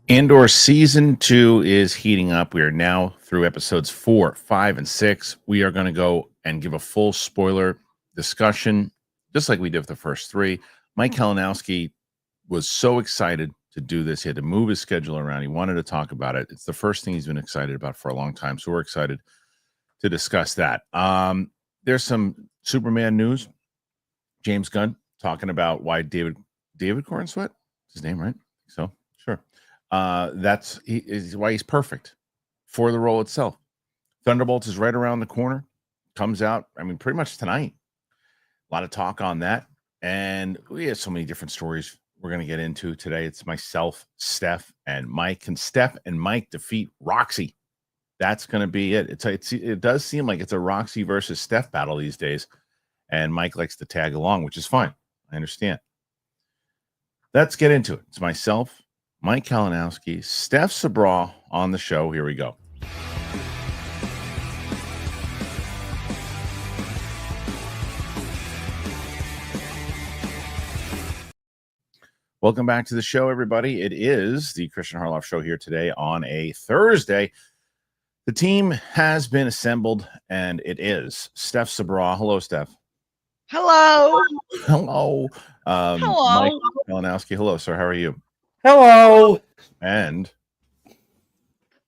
Andor Season 2 is heating up. We are now through episodes 4, 5, and 6. We are going to go and give a full spoiler discussion, just like we did with the first 3. Mike Kalinowski was so excited to do this. He had to move his schedule around. He wanted to talk about it. It's the first thing he's been excited about for a long time, so we're excited to discuss that. There's some Superman news. James Gunn talking about why David Corenswet, his name, right? So, sure. That's why he's perfect for the role itself. Thunderbolts is right around the corner. Comes out, pretty much tonight. A lot of talk on that. And we have so many different stories we're going to get into today. It's myself, Steph, and Mike. Can Steph and Mike defeat Roxy? That's going to be it. It does seem like it's a Roxy versus Steph battle these days. And Mike likes to tag along, which is fine. I understand. Let's get into it. It's myself, Mike Kalinowski, Steph Sabra on the show. Here we go. Welcome back to the show, everybody. It is the Kristian Harloff Show here today on a Thursday. The team has been assembled, and it is Steph Sabra. Hello, Steph. Hello. Hello. Hello. Mike Kalinowski. Hello, sir. How are you? Hello. And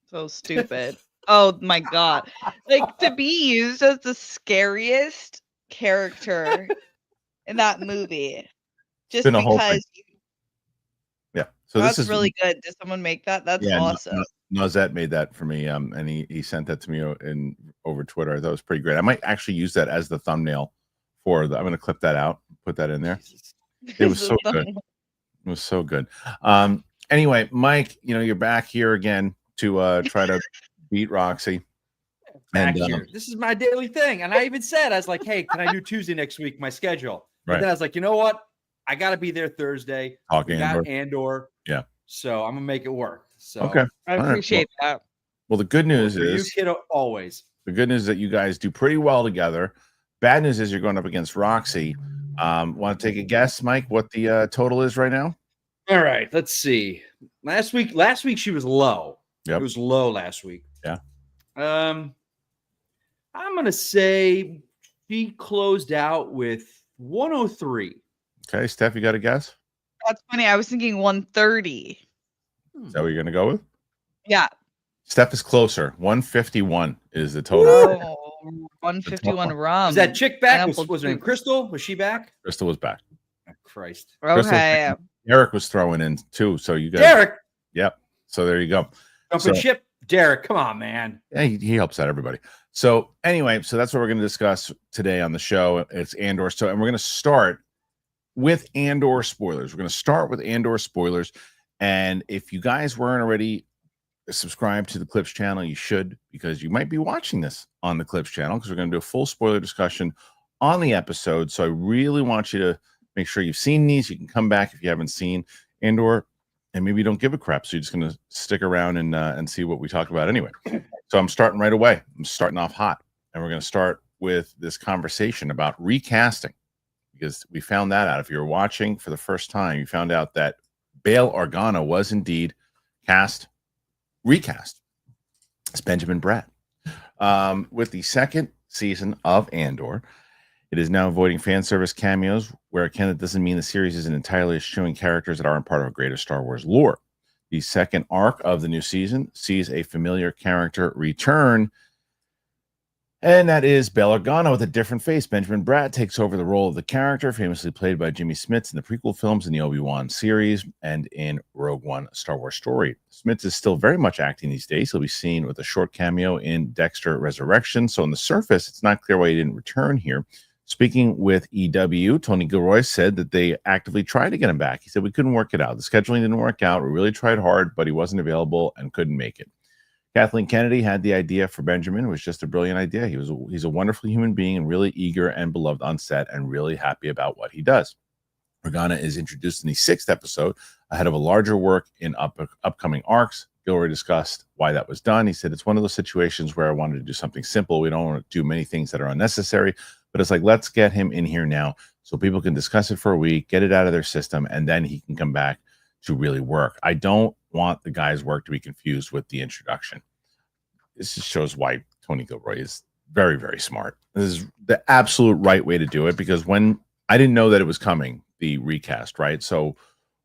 So stupid. Oh my god. Like, to be used as the scariest character in that movie. Just been a whole because yeah. So that's this is really good. Did someone make that? That's awesome. Nozette made that for me. And he sent that to me over Twitter. I thought it was pretty great. I might actually use that as the thumbnail for I'm gonna clip that out, put that in there. It was so good. It was so good. Anyway, Mike, you're back here again to try to beat Roxy. Back here. This is my daily thing. And I even said, I was like, hey, can I do Tuesday next week, my schedule? But Right. then I was like, you know what? I got to be there Thursday. Talking we got Andor. Yeah. So I'm going to make it work. So okay. I appreciate that. Well, the good news is you kiddo, always. The good news is that you guys do pretty well together. Bad news is you're going up against Roxy. Want to take a guess, Mike, what the total is right now? All right, let's see. Last week she was low. Yep. It was low last week. Yeah. I'm gonna say she closed out with 103. Okay, Steph, you got a guess? That's funny. I was thinking 130. Is that what you're gonna go with? Yeah. Steph is closer. 151 is the total. Oh, 151 rum. Was that chick back? Was her name Crystal? Was she back? Crystal was back. Oh, Christ. Okay. Derek was throwing in too. So you guys. Derek. Yep. So there you go. Jumping ship. Derek, come on, man. Yeah, he helps out everybody. So anyway, so that's what we're going to discuss today on the show. It's Andor. So, and we're going to start with Andor spoilers. We're going to start with Andor spoilers. And if you guys weren't already subscribed to the Clips channel, you should, because you might be watching this on the Clips channel, because we're going to do a full spoiler discussion on the episode. So I really want you to make sure you've seen these. You can come back if you haven't seen Andor, and maybe you don't give a crap. So you're just going to stick around and see what we talk about anyway. So I'm starting right away. I'm starting off hot, and we're going to start with this conversation about recasting, because we found that out. If you're watching for the first time, you found out that Bail Organa was indeed recast as Benjamin Bratt. With the second season of Andor, it is now avoiding fan service cameos, where again, it doesn't mean the series isn't entirely eschewing characters that aren't part of a greater Star Wars lore. The second arc of the new season sees a familiar character return, and that is Bail Organa with a different face. Benjamin Bratt takes over the role of the character, famously played by Jimmy Smits in the prequel films in the Obi-Wan series and in Rogue One: Star Wars Story. Smits is still very much acting these days. He'll be seen with a short cameo in Dexter Resurrection. So on the surface, it's not clear why he didn't return here. Speaking with EW, Tony Gilroy said that they actively tried to get him back. He said, we couldn't work it out. The scheduling didn't work out. We really tried hard, but he wasn't available and couldn't make it. Kathleen Kennedy had the idea for Benjamin. It was just a brilliant idea. He's a wonderful human being and really eager and beloved on set and really happy about what he does. Organa is introduced in the 6th episode ahead of a larger work in upcoming arcs. Gilroy discussed why that was done. He said, it's one of those situations where I wanted to do something simple. We don't want to do many things that are unnecessary, but it's like, let's get him in here now so people can discuss it for a week, get it out of their system, and then he can come back to really work. I don't want the guy's work to be confused with the introduction. This just shows why Tony Gilroy is very, very smart. This is the absolute right way to do it, because when I didn't know that it was coming, the recast, right? So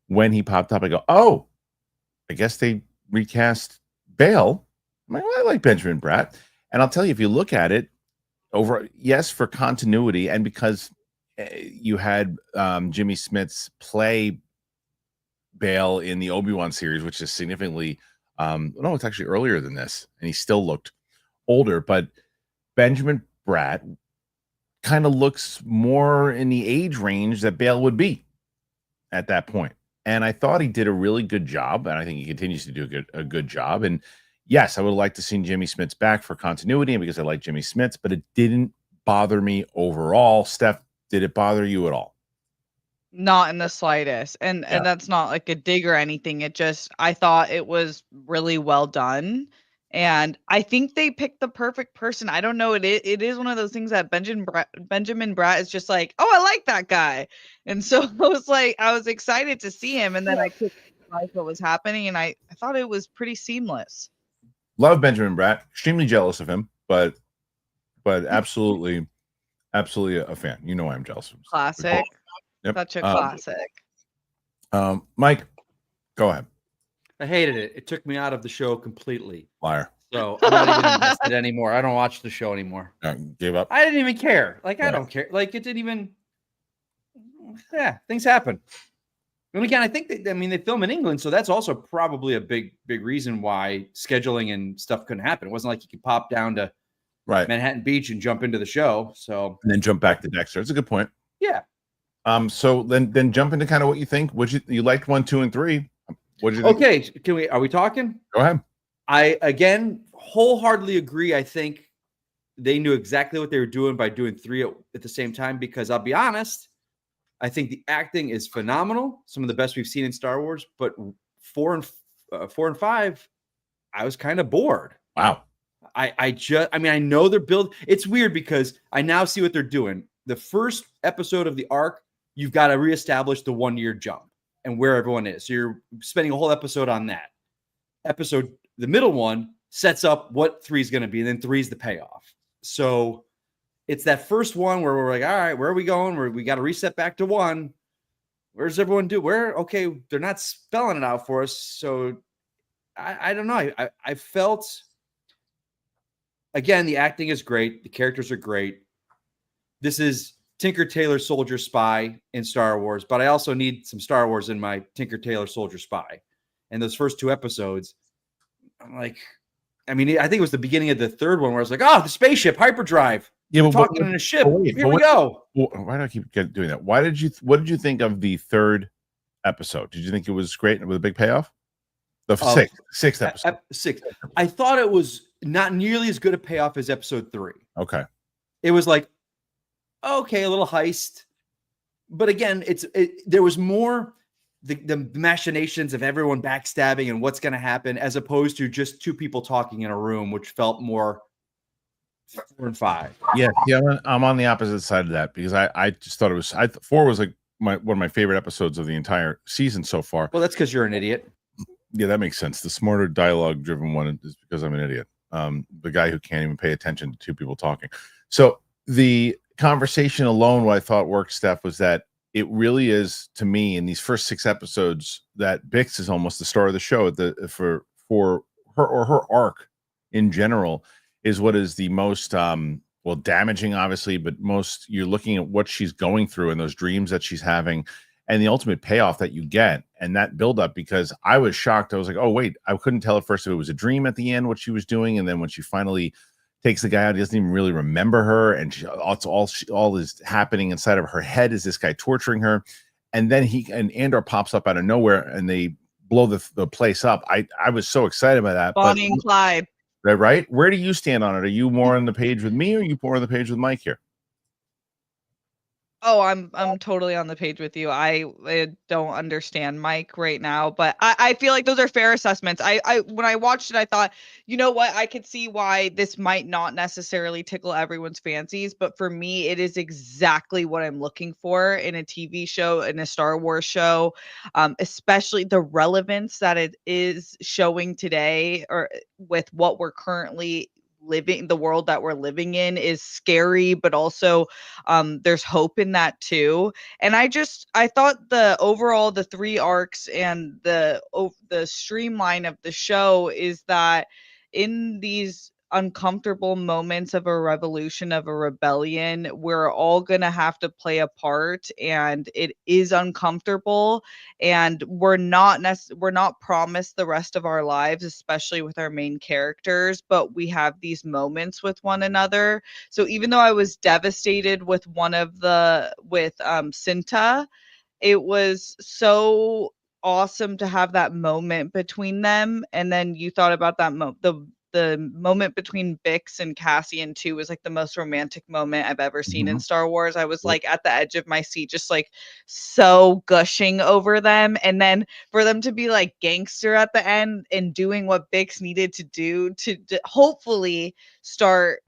when he popped up, I go, oh, I guess they recast Bale. I'm like, well, I like Benjamin Bratt. And I'll tell you, if you look at it over, yes, for continuity, and because you had Jimmy Smits play Bale in the Obi-Wan series, which is significantly, no, it's actually earlier than this, and he still looked older. But Benjamin Bratt kind of looks more in the age range that Bale would be at that point. And I thought he did a really good job, and I think he continues to do a good job. And yes, I would like to see Jimmy Smits back for continuity, and because I like Jimmy Smits, but it didn't bother me overall. Steph, did it bother you at all? Not in the slightest. And that's not like a dig or anything. It just, I thought it was really well done. And I think they picked the perfect person. I don't know. It is one of those things that Benjamin Bratt is just like, oh, I like that guy. And so I was excited to see him. And then I couldn't realize what was happening. And I thought it was pretty seamless. Love Benjamin Bratt. Extremely jealous of him, but absolutely a fan. You know I'm jealous of him. Classic. Yep. Such a classic. Mike, go ahead. I hated it. It took me out of the show completely. Liar. So I'm not even invested anymore. I don't watch the show anymore. Gave up. I didn't even care. Like, I don't care. Like, it didn't even. Yeah, things happen. And again, I think they film in England, so that's also probably a big reason why scheduling and stuff couldn't happen. It wasn't like you could pop down to Manhattan Beach and jump into the show. So and then jump back to Dexter. It's a good point. Yeah. So then jump into kind of what you think. What you liked 1, 2, and 3. What did you think? Okay, are we talking? Go ahead. I again wholeheartedly agree. I think they knew exactly what they were doing by doing 3 at the same time, because I'll be honest, I think the acting is phenomenal. Some of the best we've seen in Star Wars, but 4 and 5, I was kind of bored. Wow. I know they're built. It's weird because I now see what they're doing. The first episode of the arc, you've got to reestablish the 1-year jump and where everyone is. So you're spending a whole episode on that. The middle one sets up what 3 is going to be, and then 3 is the payoff. So it's that first one where we're like, all right, where are we going? We got to reset back to 1. Where's everyone okay, they're not spelling it out for us. So I don't know. I felt, again, the acting is great. The characters are great. This is Tinker Tailor Soldier Spy in Star Wars, but I also need some Star Wars in my Tinker Tailor Soldier Spy. And those first 2 episodes, I'm like, I think it was the beginning of the third one where I was like, oh, the spaceship, hyperdrive. Yeah, but talking in a ship. Here we go. Why do I keep doing that? What did you think of the third episode? Did you think it was great with a big payoff? The sixth episode. 6. I thought it was not nearly as good a payoff as episode 3. Okay. It was like, okay, a little heist. But again, there was more the machinations of everyone backstabbing and what's going to happen, as opposed to just 2 people talking in a room, which felt more 4 and 5. Yeah, I'm on the opposite side of that, because I just thought it was 4 was like one of my favorite episodes of the entire season so far. Well, that's because you're an idiot. Yeah, that makes sense. The smarter dialogue-driven one is because I'm an idiot. The guy who can't even pay attention to 2 people talking. So the conversation alone, what I thought worked, Steph, was that it really is, to me, in these first 6 episodes, that Bix is almost the star of the show. For her arc in general is what is the most damaging, obviously, but most, you're looking at what she's going through and those dreams that she's having, and the ultimate payoff that you get, and that buildup. Because I was shocked. I was like, oh wait, I couldn't tell at first if it was a dream at the end what she was doing, and then when she finally takes the guy out, he doesn't even really remember her, and all is happening inside of her head is this guy torturing her, and then Andor pops up out of nowhere and they blow the place up. I was so excited by that. Bonnie and Clyde. Right? Where do you stand on it? Are you more on the page with me, or are you more on the page with Mike here? Oh, I'm totally on the page with you. I don't understand Mike right now, but I feel like those are fair assessments. I when I watched it, I thought, you know what, I could see why this might not necessarily tickle everyone's fancies, but for me, it is exactly what I'm looking for in a TV show, in a Star Wars show, especially the relevance that it is showing today, or with what we're currently living, the world that we're living in is scary, but also there's hope in that too. And I thought the 3 arcs and the streamline of the show is that in these uncomfortable moments of a revolution, of a rebellion, we're all going to have to play a part, and it is uncomfortable, and we're not promised the rest of our lives, especially with our main characters, but we have these moments with one another. So even though I was devastated with Cinta, it was so awesome to have that moment between them. And then you thought about that the moment between Bix and Cassian too was like the most romantic moment I've ever seen in Star Wars. I was like at the edge of my seat, just like so gushing over them. And then for them to be like gangster at the end and doing what Bix needed to do to hopefully start,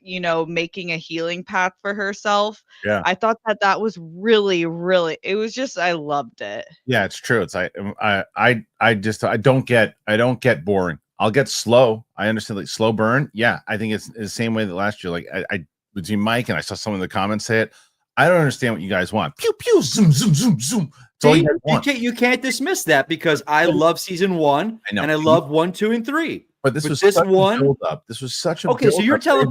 making a healing path for herself. Yeah. I thought that was really, really, it was just, I loved it. Yeah, it's true. It's like I don't get boring. I'll get slow. I understand, like slow burn. Yeah, I think it's the same way that last year. Like I between Mike and I saw someone in the comments say it. I don't understand what you guys want. Pew pew zoom zoom zoom zoom. It's all you guys want. You can't dismiss that, because I love season 1 and I love 1, 2, and 3. But this was such a build up. This was such a okay. So you're telling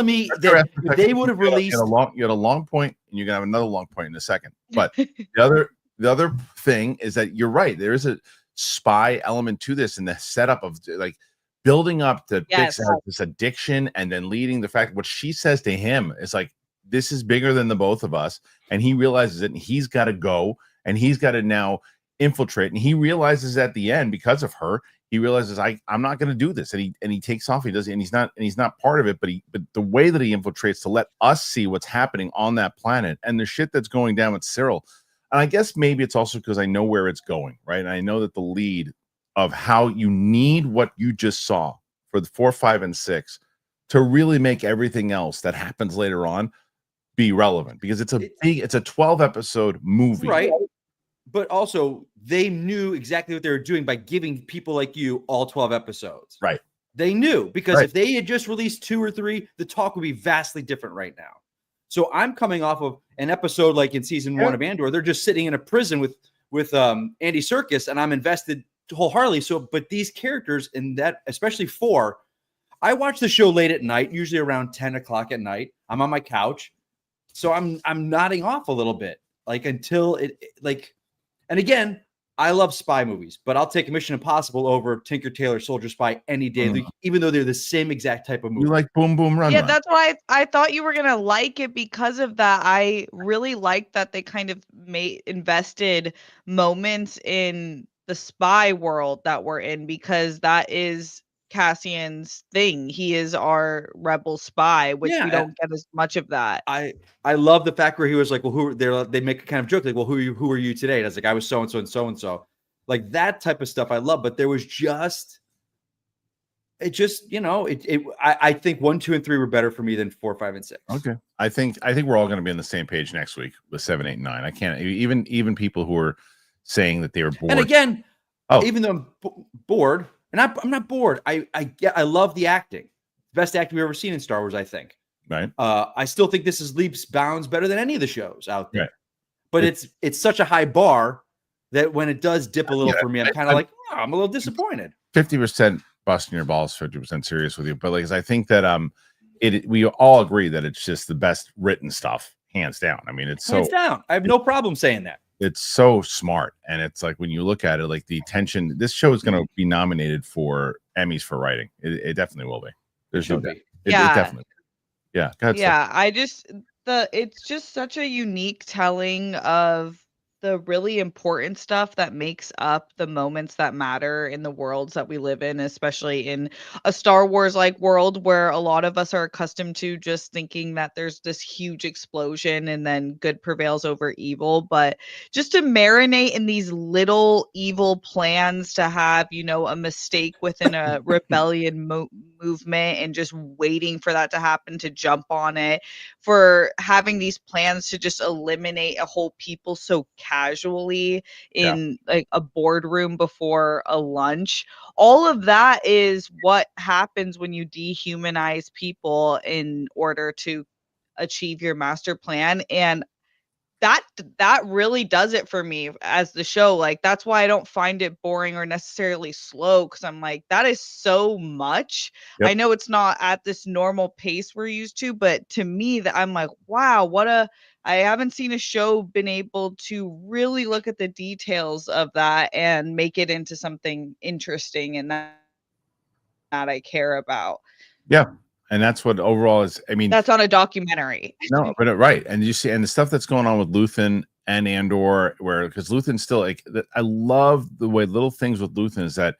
me that if they would have released you had a long point, and you're gonna have another long point in a second. But the other thing is that you're right. There is a spy element to this, and the setup of like building up the Bix has this addiction, and then leading the fact what she says to him is like, this is bigger than the both of us, and he realizes it, and he's got to go, and he's got to now infiltrate, and he realizes at the end, because of her, he realizes I'm not going to do this, and he takes off. He does, and he's not part of it, but the way that he infiltrates to let us see what's happening on that planet and the shit that's going down with Cyril. And I guess maybe it's also because I know where it's going, right? And I know that the lead of how you need what you just saw for the 4, 5, and 6 to really make everything else that happens later on be relevant, because it's a 12 episode movie, right? But also they knew exactly what they were doing by giving people like you all 12 episodes, right? They knew, because if they had just released 2 or 3, the talk would be vastly different right now. So I'm coming off of an episode like in season 1 of Andor. They're just sitting in a prison with Andy Serkis, and I'm invested wholeheartedly. So, but these characters in that, especially 4, I watch the show late at night, usually around 10 o'clock at night. I'm on my couch, so I'm nodding off a little bit, like until it like. And again, I love spy movies, but I'll take Mission Impossible over Tinker Tailor Soldier Spy any day, even though they're the same exact type of movie. You like Boom Boom Run? Yeah, that's why I thought you were gonna like it because of that. I really liked that they kind of invested moments in the spy world that we're in, because that is Cassian's thing. He is our rebel spy, which we don't get as much of that. I love the fact where he was like, well, they make a kind of joke like, well, who are you today? And I was like, I was so and so and so and so. Like that type of stuff I love, but there was I think 1, 2, and 3 were better for me than 4, 5, and 6. Okay. I think we're all going to be on the same page next week with 7, 8, 9. I can't even people who are saying that they were bored. And again, even though I'm bored, and I'm not bored. I love the acting. Best acting we've ever seen in Star Wars, I think. Right. I still think this is leaps bounds better than any of the shows out there. Right. But it's such a high bar that when it does dip a little for me, I'm kind of like, I'm a little disappointed. 50% busting your balls, 50% serious with you. But like, I think that we all agree that it's just the best written stuff, hands down. I mean, it's hands down. I have no problem saying that. It's so smart, and it's like when you look at it, like the tension. This show is going to be nominated for Emmys for writing. It definitely will be. There's no doubt. It definitely. Yeah. Yeah. It's just such a unique telling of the really important stuff that makes up the moments that matter in the worlds that we live in, especially in a Star Wars like world where a lot of us are accustomed to just thinking that there's this huge explosion and then good prevails over evil. But just to marinate in these little evil plans to have, a mistake within a rebellion movement and just waiting for that to happen to jump on it, for having these plans to just eliminate a whole people so casually in like a boardroom before a lunch. All of that is what happens when you dehumanize people in order to achieve your master plan. And that really does it for me as the show. Like, that's why I don't find it boring or necessarily slow, because I'm like, that is so much. Yep. I know it's not at this normal pace we're used to, but to me, that I'm like, wow, I haven't seen a show been able to really look at the details of that and make it into something interesting and that I care about. Yeah. And that's what overall is. I mean, that's on a documentary. No, but right. And you see, and the stuff that's going on with Luthen and Andor, because Luthen's still like, I love the way little things with Luthen is that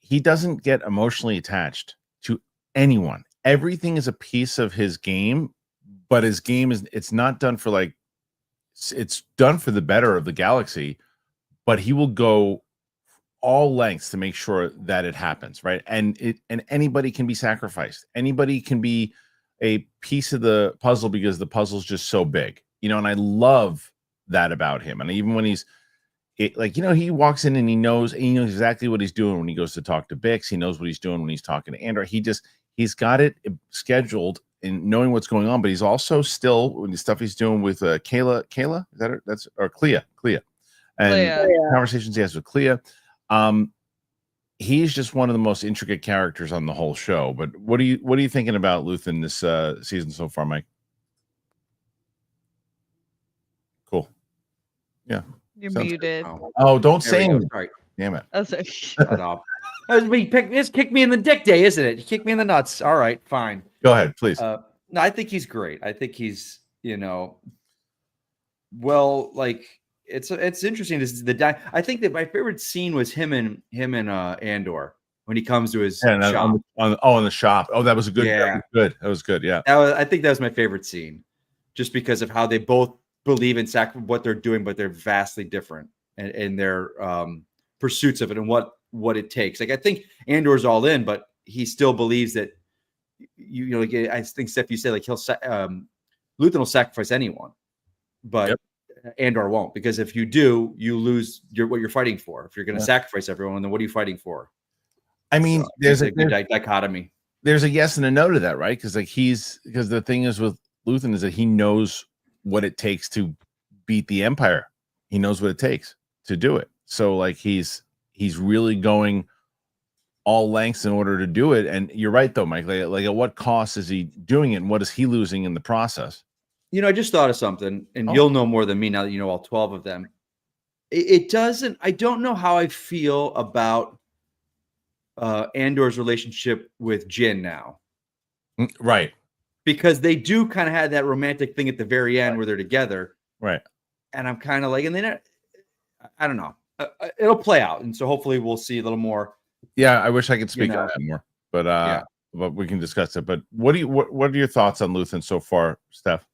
he doesn't get emotionally attached to anyone. Everything is a piece of his game, but his game it's not done for like, it's done for the better of the galaxy, but he will go all lengths to make sure that it happens, right? And anybody can be sacrificed. Anybody can be a piece of the puzzle because the puzzle's just so big, and I love that about him. And even when he walks in and he knows exactly what he's doing when he goes to talk to Bix. He knows what he's doing when he's talking to Andor. He's got it scheduled and knowing what's going on, but he's also still when the stuff he's doing with Kayla, is that her? That's or Clea, and conversations he has with Clea. He's just one of the most intricate characters on the whole show. But what are you thinking about Luthen this season so far, Mike? Cool. Yeah. You're muted. Oh, don't say anything. Right. Damn it. Shut up. This kick me in the dick day, isn't it? You kick me in the nuts. All right, fine. Go ahead, please. No, I think he's great. I think he's, well, like it's interesting. This is I think that my favorite scene was him and Andor when he comes to his shop. In the shop. Oh, that was a good. Yeah. That was good. Yeah. I think that was my favorite scene, just because of how they both believe in what they're doing, but they're vastly different in their pursuits of it and what it takes. Like, I think Andor's all in, but he still believes that like, I think Steph, you said like Luthen will sacrifice anyone, but Andor won't, because if you do, you lose what you're fighting for. If you're going to sacrifice everyone, then what are you fighting for? I mean, there's a dichotomy. There's a yes and a no to that, right? Because because the thing is with Luthen is that he knows what it takes to beat the Empire. He knows what it takes to do it. So like he's really going all lengths in order to do it. And you're right though, Mike. Like at what cost is he doing it, and what is he losing in the process? I just thought of something, and you'll know more than me now that you know all 12 of them. I don't know how I feel about Andor's relationship with Jyn now. Right. Because they do kind of have that romantic thing at the very end where they're together. Right. And I'm kind of like, and then I don't know. It'll play out. And so hopefully we'll see a little more. Yeah. I wish I could speak on that more, but but we can discuss it. But what are your thoughts on Luthen so far, Steph?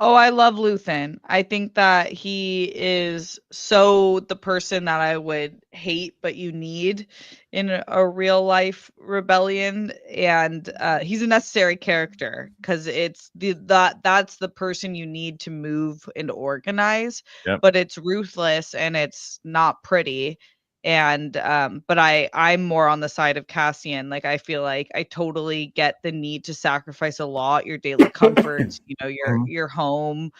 Oh, I love Luthen. I think that he is so the person that I would hate, but you need in a real life rebellion. And he's a necessary character because it's that's the person you need to move and organize. Yep. But it's ruthless and it's not pretty. And but I'm more on the side of Cassian. Like, I feel like I totally get the need to sacrifice a lot, your daily comforts, your home,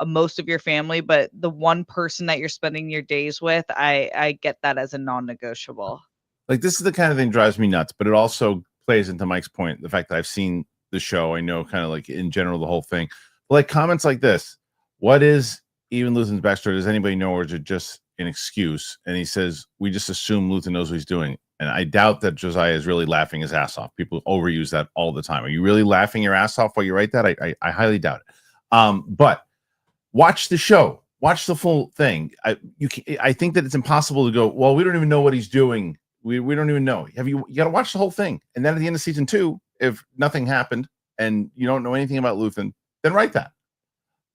most of your family, but the one person that you're spending your days with, I get that as a non-negotiable. Like, this is the kind of thing that drives me nuts, but it also plays into Mike's point, the fact that I've seen the show. I know kind of like in general the whole thing. But like comments like this, what is even Luthen's backstory? Does anybody know, or is it just an excuse? And he says, we just assume Luthen knows what he's doing. And I doubt that Josiah is really laughing his ass off. People overuse that all the time. Are you really laughing your ass off while you write that? I highly doubt it. But watch the show. watch the full thing. I think that it's impossible to go, well, we don't even know what he's doing. We don't even know. You got to watch the whole thing. And then at the end of season 2, if nothing happened and you don't know anything about Luthen, then write that.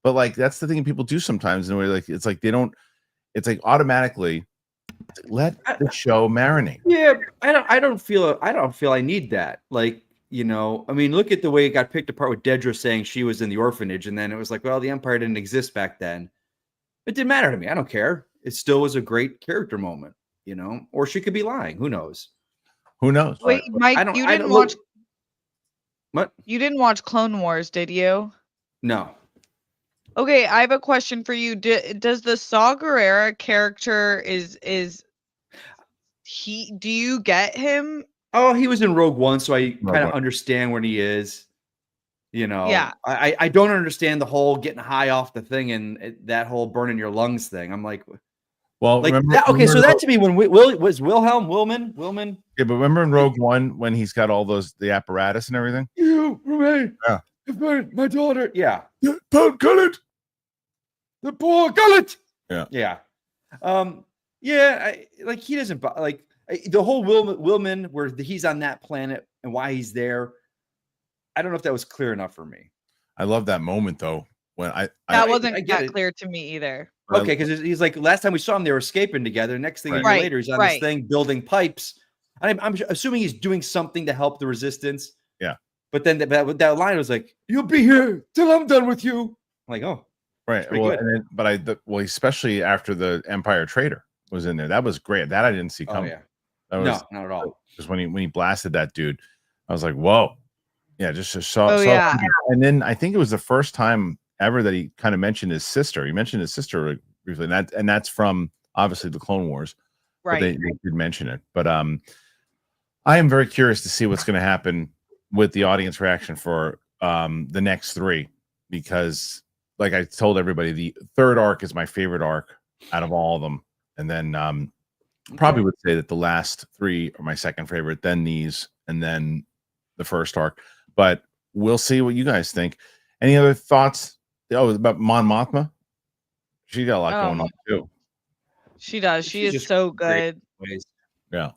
But like, that's the thing people do sometimes in a way, like, it's like, it's like automatically let the show marinate. Yeah. I don't feel I need that. Like, you know, I mean, look at the way it got picked apart with Dedra saying she was in the orphanage. And then it was like, well, the Empire didn't exist back then. It didn't matter to me. I don't care. It still was a great character moment, you know, or she could be lying. Who knows? Wait, Mike, you didn't watch. What? You didn't watch Clone Wars, did you? No. Okay, I have a question for you. Does the Saw Gerrera character do you get him? Oh, he was in Rogue One, so I kind of understand when he is. You know, yeah. I don't understand the whole getting high off the thing and that whole burning your lungs thing. I'm like, well, like so that to me when was Willman. Yeah, but remember in Rogue One when he's got all the apparatus and everything. You remain. Yeah. My daughter. Yeah. Poor Gullet. The poor Gullet. Yeah. Yeah. Yeah. Like he doesn't like the whole Willman where he's on that planet and why he's there. I don't know if that was clear enough for me. I love that moment though when that wasn't that clear to me either. Okay, because he's like last time we saw him, they were escaping together. Next thing later, he's on this thing building pipes. I'm assuming he's doing something to help the resistance. Yeah, but then that line was like, "You'll be here till I'm done with you." I'm like, oh, right. Well, especially after the Empire Trader was in there, that was great. That I didn't see coming. Oh, yeah. No, not at all. Just when he blasted that dude, I was like, whoa. Yeah, just saw. Oh, yeah. And then I think it was the first time ever that he kind of mentioned his sister. He mentioned his sister briefly, and that's from obviously the Clone Wars. Right. They did mention it, but I am very curious to see what's going to happen with the audience reaction for the next 3, because like I told everybody, the 3rd arc is my favorite arc out of all of them, and then probably would say that the last 3 are my second favorite, then these, and then the 1st arc. But we'll see what you guys think. Any other thoughts? Oh, about Mon Mothma? She got a lot going on too. She does. She is so good. Yeah.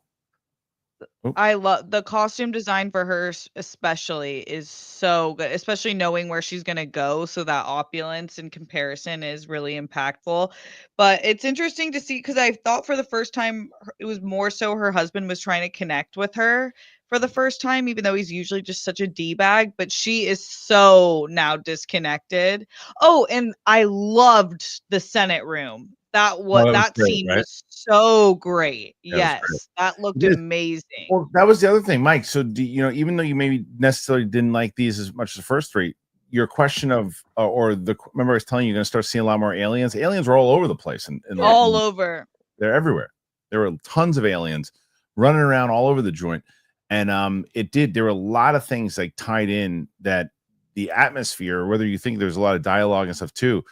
I love the costume design for her, especially is so good, especially knowing where she's going to go. So that opulence in comparison is really impactful. But it's interesting to see because I thought for the first time it was more so her husband was trying to connect with her for the first time, even though he's usually just such a D-bag. But she is so now disconnected. Oh, and I loved the Senate room. That scene was so great. Yes, that looked amazing. Well, that was the other thing, Mike. So, even though you maybe necessarily didn't like these as much as the first 3, your question of remember I was telling you, you're going to start seeing a lot more aliens. Aliens were all over the place, and all over. They're everywhere. There were tons of aliens running around all over the joint, and there were a lot of things like tied in that the atmosphere. Whether you think there's a lot of dialogue and stuff too.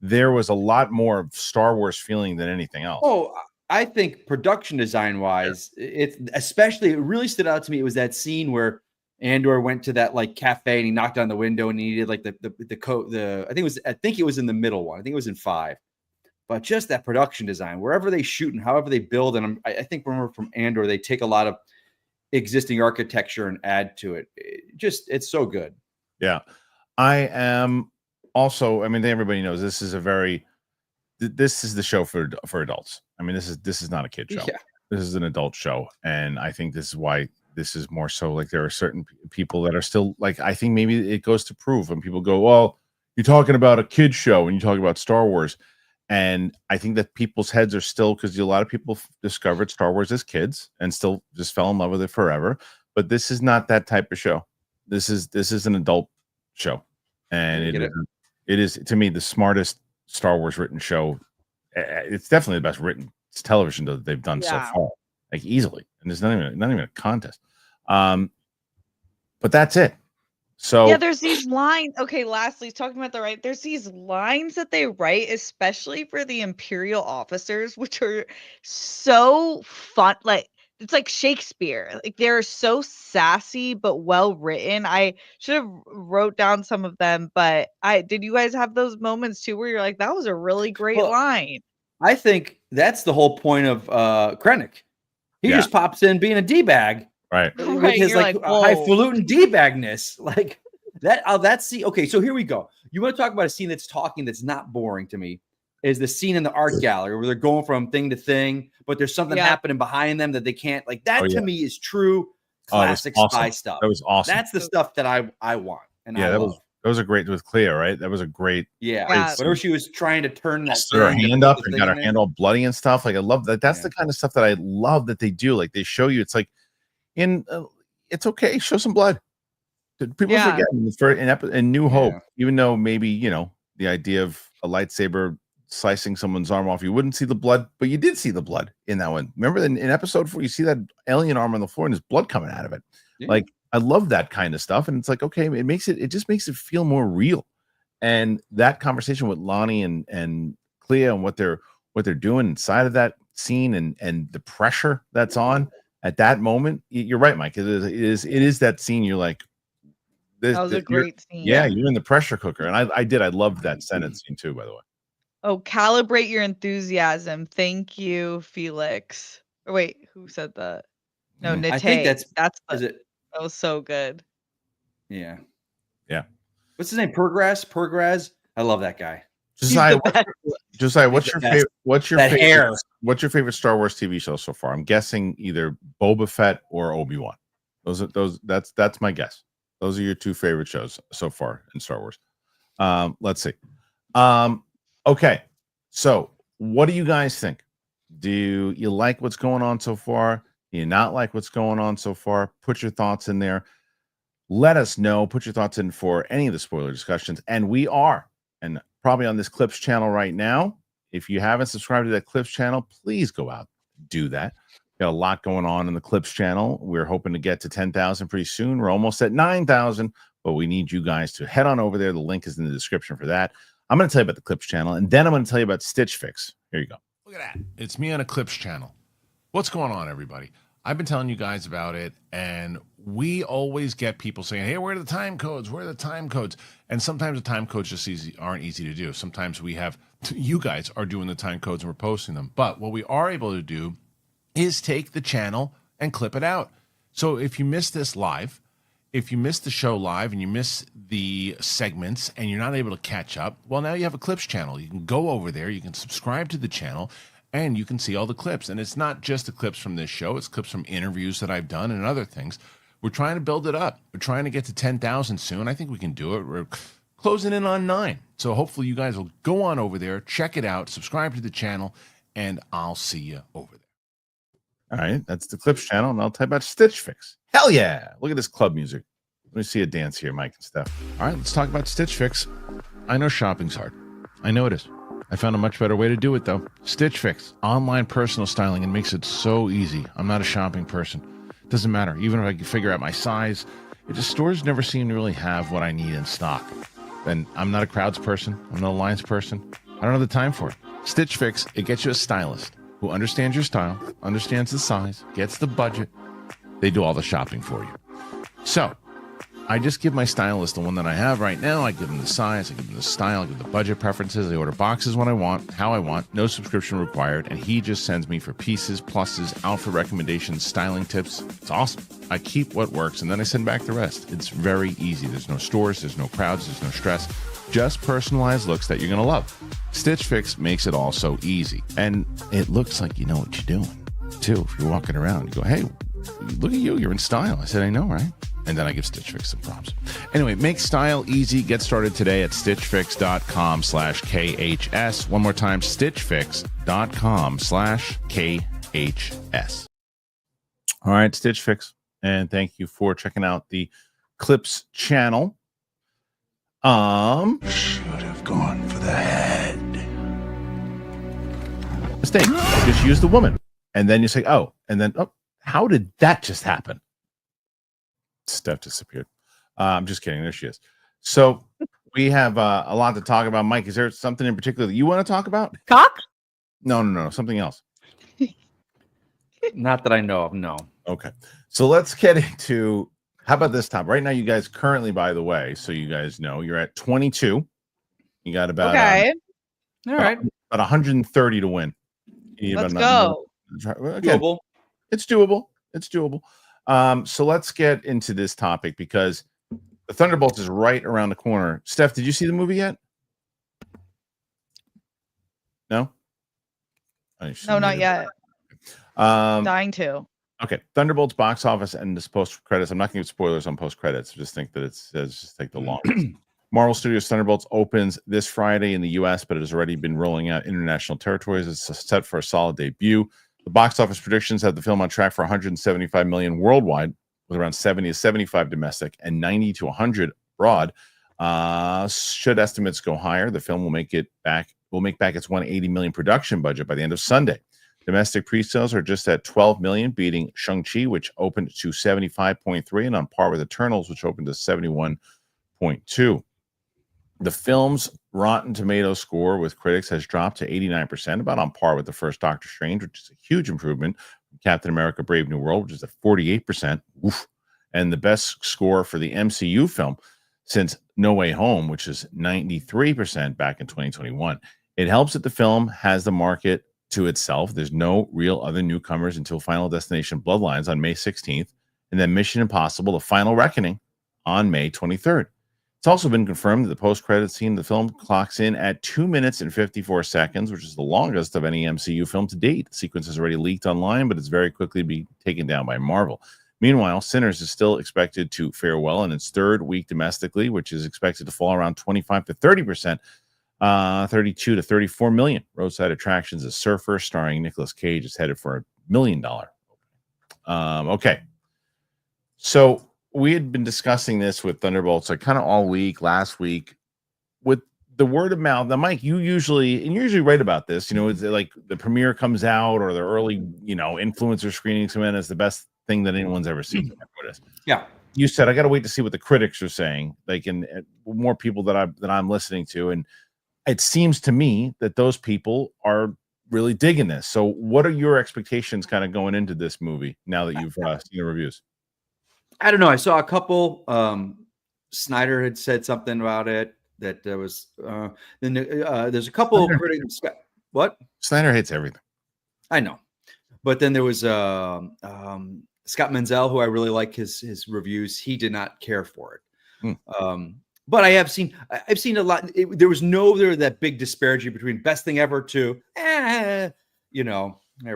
There was a lot more of Star Wars feeling than anything else. Oh, I think production design wise, it really stood out to me. It was that scene where Andor went to that like cafe and he knocked on the window and he needed like the coat. I think it was in the middle one. I think it was in 5. But just that production design, wherever they shoot and however they build, and I think remember from Andor, they take a lot of existing architecture and add to it. It's so good. Yeah, I am. Also, I mean, everybody knows this is the show for adults. I mean, this is not a kid show. Yeah. This is an adult show, and I think this is why this is more so like there are certain people that are still like, I think maybe it goes to prove when people go, well, you're talking about a kid show and you talk about Star Wars, and I think that people's heads are still, because a lot of people discovered Star Wars as kids and still just fell in love with it forever. But this is not that type of show. This is an adult show, and it is, to me, the smartest Star Wars written show. It's definitely the best written television that they've done so far, like easily. And there's not even a contest. But that's it. So yeah, there's these lines. Okay, lastly, talking about there's these lines that they write, especially for the Imperial officers, which are so fun. Like it's like Shakespeare. Like they're so sassy but well written. I should have wrote down some of them, but did you guys have those moments too where you're like, that was a really great line? I think that's the whole point of Krennic. He just pops in being a D-bag. Right. With his like highfalutin D-bagness. Like that. That's the okay. So here we go. You want to talk about a scene that's talking that's not boring to me? Is the scene in the art gallery where they're going from thing to thing, but there's something happening behind them that they can't like. That to me is true classic spy stuff. That was awesome. That's the stuff that I want. And that was a great with Clea, right? That was a great. Yeah. Whenever she was trying to turn that her hand up and got her hand all bloody and stuff. Like I love that. That's the kind of stuff that I love that they do. Like they show you. It's like it's okay. Show some blood. People forget in New Hope, even though maybe the idea of a lightsaber slicing someone's arm off, you wouldn't see the blood, but you did see the blood in that one. Remember in episode 4, you see that alien arm on the floor and there's blood coming out of it. Like I love that kind of stuff, and it's like okay, it just makes it feel more real. And that conversation with Lonnie and Clea and what they're doing inside of that scene and the pressure that's on at that moment, you're right, Mike. It is that scene. You're like, that was a great scene. Yeah, you're in the pressure cooker, and I loved that sentence scene too, by the way. Oh, calibrate your enthusiasm. Thank you, Felix. Or wait, who said that? No, Nate. I think that was so good. Yeah. What's his name? Pergraz. I love that guy. Josiah, what's your favorite Star Wars TV show so far? I'm guessing either Boba Fett or Obi-Wan. That's my guess. Those are your two favorite shows so far in Star Wars. Let's see. Okay, so what do you guys think? Do you like what's going on so far? Do you not like what's going on so far? Put your thoughts in there. Let us know. Put your thoughts in for any of the spoiler discussions. And we are, and probably on this Clips channel right now. If you haven't subscribed to that Clips channel, please go out and do that. Got a lot going on in the Clips channel. We're hoping to get to 10,000 pretty soon. We're almost at 9,000, but we need you guys to head on over there. The link is in the description for that. I'm going to tell you about the Clips channel, and then I'm going to tell you about Stitch Fix. Here you go. Look at that. It's me on a Clips channel. What's going on, everybody? I've been telling you guys about it, and we always get people saying, hey, where are the time codes? Where are the time codes? And sometimes the time codes just aren't easy to do. Sometimes you guys are doing the time codes and we're posting them. But what we are able to do is take the channel and clip it out. So if you miss this live, if you miss the show live and you miss the segments and you're not able to catch up, well, now you have a Clips channel. You can go over there, you can subscribe to the channel, and you can see all the clips. And it's not just the clips from this show. It's clips from interviews that I've done and other things. We're trying to build it up. We're trying to get to 10,000 soon. I think we can do it. We're closing in on 9. So hopefully you guys will go on over there, check it out, subscribe to the channel, and I'll see you over there. All right, that's the Clips channel, and I'll tell you about Stitch Fix. Hell yeah! Look at this club music. Let me see a dance here, Mike and Steph. All right, let's talk about Stitch Fix. I know shopping's hard. I know it is. I found a much better way to do it, though. Stitch Fix, online personal styling, and makes it so easy. I'm not a shopping person. It doesn't matter. Even if I can figure out my size, stores never seem to really have what I need in stock. And I'm not a crowds person. I'm not a lines person. I don't have the time for it. Stitch Fix, it gets you a stylist who understands your style, understands the size, gets the budget. They do all the shopping for you. So I just give my stylist the one that I have right now. I give them the size, I give them the style, I give them the budget preferences. I order boxes when I want, how I want, no subscription required. And he just sends me for pieces, pluses, outfit recommendations, styling tips. It's awesome. I keep what works and then I send back the rest. It's very easy. There's no stores, there's no crowds, there's no stress. Just personalized looks that you're going to love. Stitch Fix makes it all so easy. And it looks like you know what you're doing, too. If you're walking around, you go, hey, look at you. You're in style. I said, I know, right? And then I give Stitch Fix some props. Anyway, make style easy. Get started today at stitchfix.com/KHS. One more time, stitchfix.com/KHS. All right, Stitch Fix. And thank you for checking out the Clips channel. Should have gone for the head. Mistake. Just use the woman. And then you say, oh, and then, oh, how did that just happen? Steph disappeared. I'm just kidding. There she is. So we have a lot to talk about. Mike, is there something in particular that you want to talk about? Cock? No. Something else. Not that I know of. No. Okay. So let's get into, how about this time? Right now, you guys currently, by the way, so you guys know, you're at 22. You got about Okay, All right. about 130 to win. You need let's about go. again, Doable. it's doable. It's doable. So let's get into this topic because the Thunderbolts is right around the corner. Steph, did you see the movie yet? No? No, not yet. Dying to. Okay. Thunderbolts box office and this post credits. I'm not going to give spoilers on post credits. Just think that it says just take the longest. Marvel Studios Thunderbolts opens this Friday in the US, but it has already been rolling out international territories. It's set for a solid debut. The box office predictions have the film on track for 175 million worldwide, with around 70 to 75 domestic and 90 to 100 abroad. Should estimates go higher, the film will make back its 180 million production budget by the end of Sunday. Domestic pre-sales are just at 12 million, beating Shang-Chi, which opened to 75.3 and on par with Eternals, which opened to 71.2. The film's Rotten Tomatoes score with critics has dropped to 89%, about on par with the first Doctor Strange, which is a huge improvement from Captain America Brave New World, which is at 48%. Oof. And the best score for the MCU film since No Way Home, which is 93% back in 2021. It helps that the film has the market to itself. There's no real other newcomers until Final Destination Bloodlines on May 16th, and then Mission Impossible: The Final Reckoning on May 23rd. It's also been confirmed that the post-credits scene of the film clocks in at 2 minutes and 54 seconds, which is the longest of any MCU film to date. The sequence is already leaked online, but it's very quickly be taken down by Marvel. Meanwhile, Sinners is still expected to fare well in its third week domestically, which is expected to fall around 25 to 30%, 32 to 34 million. Roadside Attractions, A Surfer, starring Nicolas Cage, is headed for $1 million. Okay. So we had been discussing this with Thunderbolts like kind of all week, last week, with the word of mouth. Now, Mike, you're usually right about this. You know, it's like the premiere comes out or the early, influencer screenings come in as the best thing that anyone's ever seen. Yeah. You said I got to wait to see what the critics are saying, like, and more people that I'm listening to, and it seems to me that those people are really digging this. So, what are your expectations kind of going into this movie now that you've seen the reviews? I don't know. I saw a couple. Snyder had said something about it that there was. Then there's a couple of critics. What? Snyder hates everything. I know, but then there was Scott Menzel, who I really like his reviews. He did not care for it. But I've seen a lot. There was that big disparity between best thing ever to, there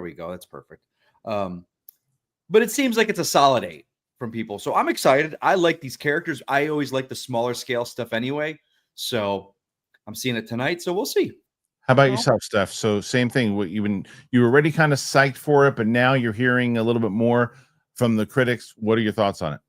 we go. That's perfect. But it seems like it's a solid 8 from people. So I'm excited. I like these characters. I always like the smaller scale stuff anyway. So I'm seeing it tonight. So we'll see. How about yourself, Steph? So same thing. You were already kind of psyched for it, but now you're hearing a little bit more from the critics. What are your thoughts on it?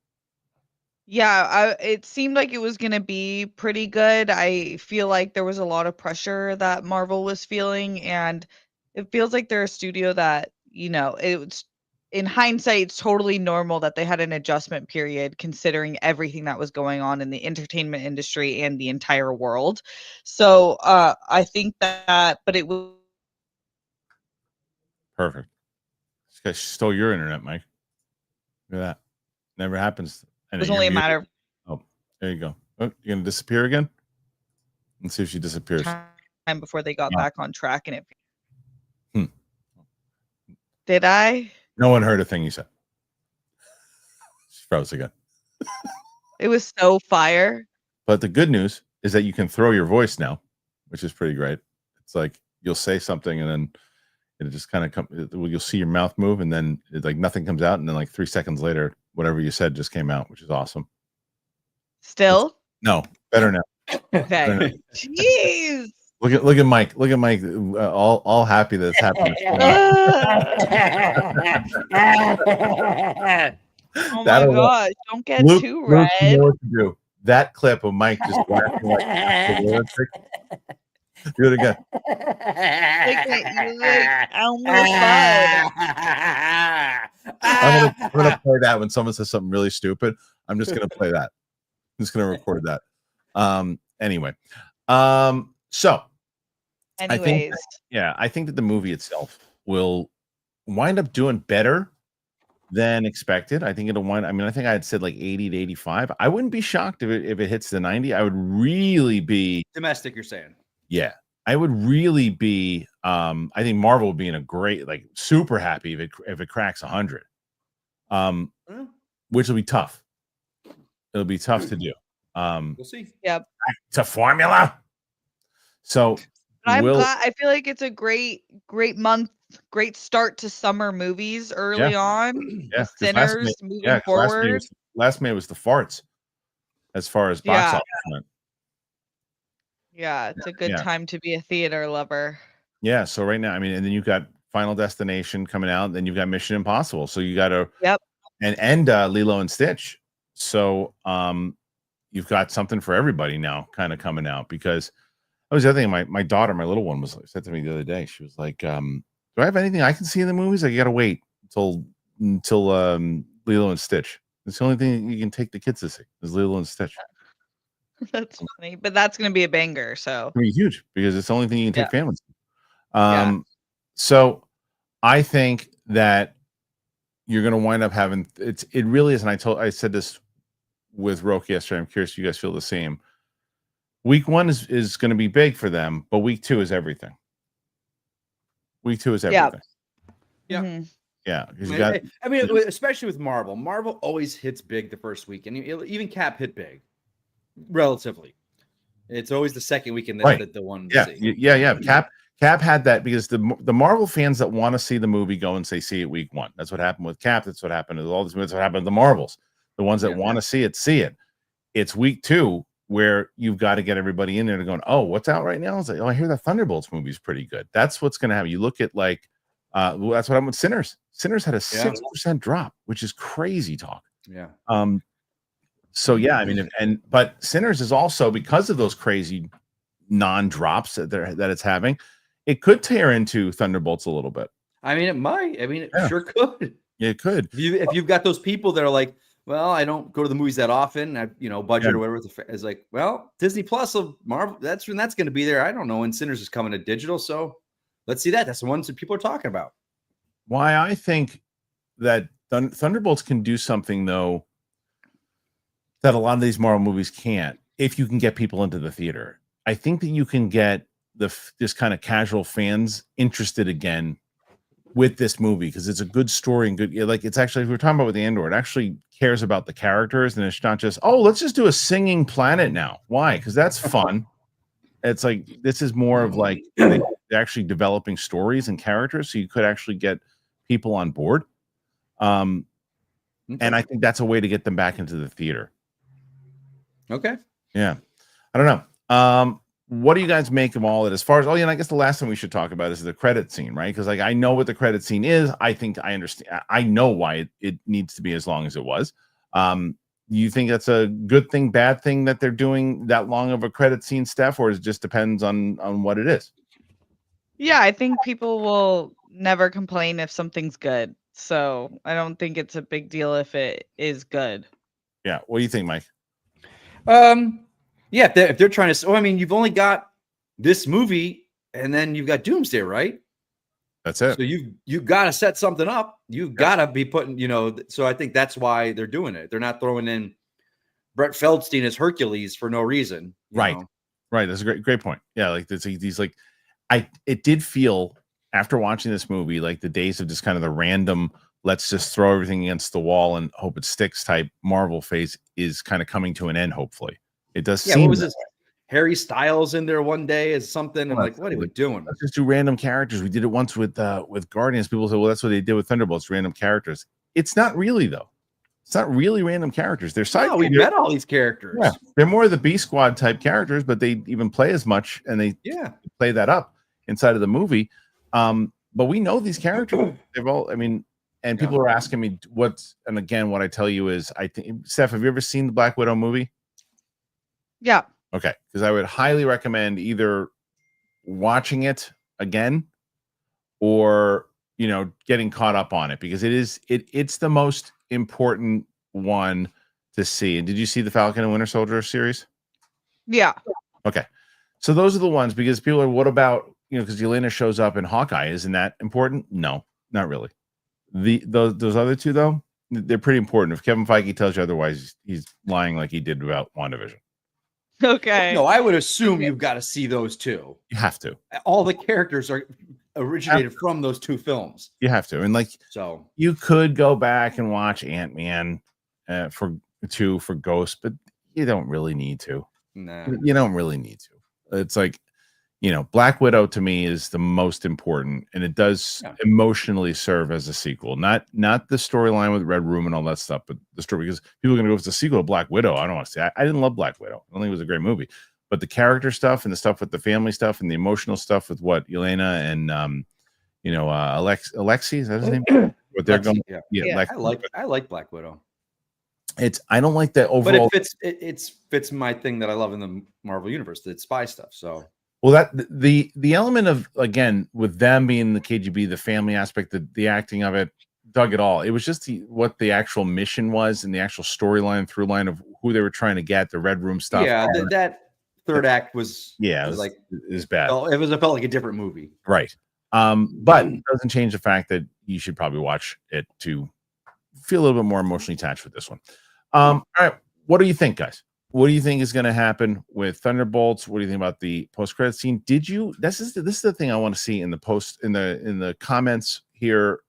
Yeah, it seemed like it was going to be pretty good. I feel like there was a lot of pressure that Marvel was feeling, and it feels like they're a studio that, it's in hindsight, it's totally normal that they had an adjustment period considering everything that was going on in the entertainment industry and the entire world. So I think that, but it was perfect. This guy stole your internet, Mike. Look at that. Never happens. It was only a matter of. Oh, there you go. Oh, you're gonna disappear again? Let's see if she disappears. Time before they got back on track, and it. Did I? No one heard a thing you said. She froze again. It was so fire. But the good news is that you can throw your voice now, which is pretty great. It's like you'll say something and then it just kind of you'll see your mouth move and then like nothing comes out, and then like 3 seconds later, whatever you said just came out, which is awesome. Still? No, better now. Okay. Better now. Jeez. Look at Mike. Look at Mike. All happy that it's happening. Oh my gosh! Don't get too red. You know what to do. That clip of Mike just laughing like do it again. I'm gonna play that when someone says something really stupid. I'm just gonna play that. I'm just gonna record that. Anyway. So anyways, I think that the movie itself will wind up doing better than expected. I think it'll wind. I mean, I think I had said like 80 to 85. I wouldn't be shocked if it hits the 90. I would really be Domestic, you're saying? Yeah, I would really be. I think Marvel would be in a great, like, super happy if it cracks 100. Which will be tough. It'll be tough to do. We'll see. Yep. It's a formula. So I'm glad. I feel like it's a great month, great start to summer movies early on. Yeah, Sinners moving forward. Last May was the farts as far as box office went. Yeah, it's a good time to be a theater lover. Yeah, so right now, I mean, and then you've got Final Destination coming out, then you've got Mission Impossible. So you got to and Lilo and Stitch. So you've got something for everybody now kind of coming out, because that was the other thing. My daughter, my little one, said to me the other day. She was like, do I have anything I can see in the movies? Like, you got to wait until Lilo and Stitch. It's the only thing you can take the kids to see is Lilo and Stitch. That's funny, but that's going to be a banger. So I mean, huge, because it's the only thing you can take families. So I think that you're going to wind up having it really is. And I said this with Roke yesterday. I'm curious if you guys feel the same. Week 1 is going to be big for them, but week 2 is everything. Week 2 is everything. Yeah. Mm-hmm. Yeah. Because you got, I mean, especially with Marvel. Marvel always hits big the first week, and even Cap hit big relatively. It's always the second weekend that the one. Cap had that, because the Marvel fans that want to see the movie go and see it week 1. That's what happened with Cap. That's what happened with all this. That's what happened with the Marvels. The ones that want to see it, see it. It's week 2 where you've got to get everybody in there to go, oh, what's out right now? It's like, oh, I hear the Thunderbolts movie is pretty good. That's what's going to happen. You look at like, that's what happened with Sinners. Sinners had a 6% drop, which is crazy talk. Yeah. So yeah, I mean, but Sinners is also, because of those crazy non-drops that it's having, it could tear into Thunderbolts a little bit. I mean, it might. I mean, it sure could. Yeah, it could. If you've got those people that are like, well, I don't go to the movies that often, budget or whatever. It's like, well, Disney Plus will Marvel. That's when that's going to be there. I don't know when Sinners is coming to digital, so let's see that. That's the ones that people are talking about. Why I think that Thunderbolts can do something though that a lot of these Marvel movies can't, if you can get people into the theater. I think that you can get this kind of casual fans interested again with this movie, because it's a good story and good, like, it's actually, we were talking about with Andor, it actually cares about the characters, and it's not just, oh, let's just do a singing planet now. Why? Because that's fun. It's like, this is more of like they're actually developing stories and characters, so you could actually get people on board. And I think that's a way to get them back into the theater. Okay. Yeah. I don't know. What do you guys make of all it? As far as, and I guess the last thing we should talk about is the credit scene, right? Because, like, I know what the credit scene is. I think I understand. I know why it needs to be as long as it was. You think that's a good thing, bad thing that they're doing that long of a credit scene, Steph, or it just depends on what it is? Yeah, I think people will never complain if something's good. So I don't think it's a big deal if it is good. Yeah. What do you think, Mike? Yeah, if they're trying to, I mean, you've only got this movie, and then you've got Doomsday, right? That's it. So you've got to set something up. You've got to be putting, so I think that's why they're doing it. They're not throwing in Brett Feldstein as Hercules for no reason. Right. Right. That's a great point. Yeah. Like these like, it did feel after watching this movie, like the days of just kind of the random, let's just throw everything against the wall and hope it sticks type Marvel phase is kind of coming to an end. Hopefully it does. Yeah. What was this? Harry Styles in there one day as something. I'm like, what are we doing? Let's just do random characters. We did it once with Guardians. People say, well, that's what they did with Thunderbolts, random characters. It's not really, though. It's not really random characters. They're side. No, we met all these characters. Yeah. They're more of the B Squad type characters, but they even play as much, and they play that up inside of the movie. But we know these characters. They've all, I mean, and people are asking me and again, what I tell you is, I think, Steph, have you ever seen the Black Widow movie? Yeah. Okay. Because I would highly recommend either watching it again or, getting caught up on it, because it's the most important one to see. And did you see the Falcon and Winter Soldier series? Yeah. Okay. So those are the ones, because people are, what about, because Yelena shows up in Hawkeye. Isn't that important? No. not really. Those other two though, they're pretty important. If Kevin Feige tells you otherwise, he's lying like he did about WandaVision. Okay. No, I would assume you've got to see those two. You have to. All the characters are originated from those two films. You have to. And like, so you could go back and watch Ant-Man for Ghost, but you don't really need to. Nah. You don't really need to. It's like, Black Widow to me is the most important, and it does emotionally serve as a sequel. Not the storyline with Red Room and all that stuff, but the story, because people are going to go, it's a sequel to Black Widow. I don't want to say. I didn't love Black Widow. I don't think it was a great movie, but the character stuff and the stuff with the family stuff and the emotional stuff with what Yelena and Alexi, is that his name? What they're going, yeah. I like Black Widow. I don't like that overall, but it fits my thing that I love in the Marvel universe, the spy stuff. So. Well, that the element of, again, with them being the KGB, the family aspect, the acting of it, dug it all. It was just what the actual mission was and the actual storyline through line of who they were trying to get, the Red Room stuff. Yeah, that third act was it was bad. It felt like a different movie, right? But it doesn't change the fact that you should probably watch it to feel a little bit more emotionally attached with this one. All right, what do you think, guys? What do you think is going to happen with Thunderbolts? What do you think about the post-credit scene? This is the thing I want to see in the comments here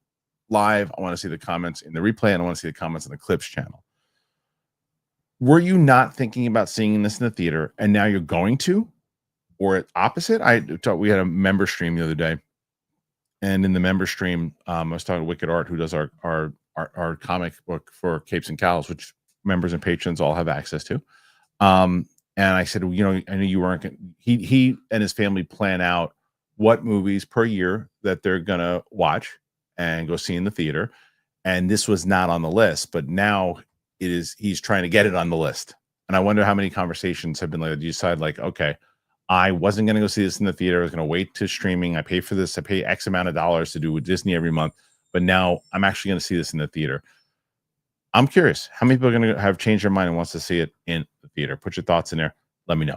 live. I want to see the comments in the replay, and I want to see the comments on the Clips channel. Were you not thinking about seeing this in the theater, and now you're going to, or opposite? I thought we had a member stream the other day, and in the member stream, I was talking to Wicked Art, who does our comic book for Capes and Cowls, which members and patrons all have access to. And I said, I know you weren't. He and his family plan out what movies per year that they're gonna watch and go see in the theater, and this was not on the list, but now it is. He's trying to get it on the list, and I wonder how many conversations have been like, you decide like, okay, I wasn't gonna go see this in the theater. I was gonna wait to streaming. I pay for this. I pay X amount of dollars to do with Disney every month, but now I'm actually gonna see this in the theater. I'm curious how many people are going to have changed their mind and wants to see it in the theater. Put your thoughts in there. Let me know.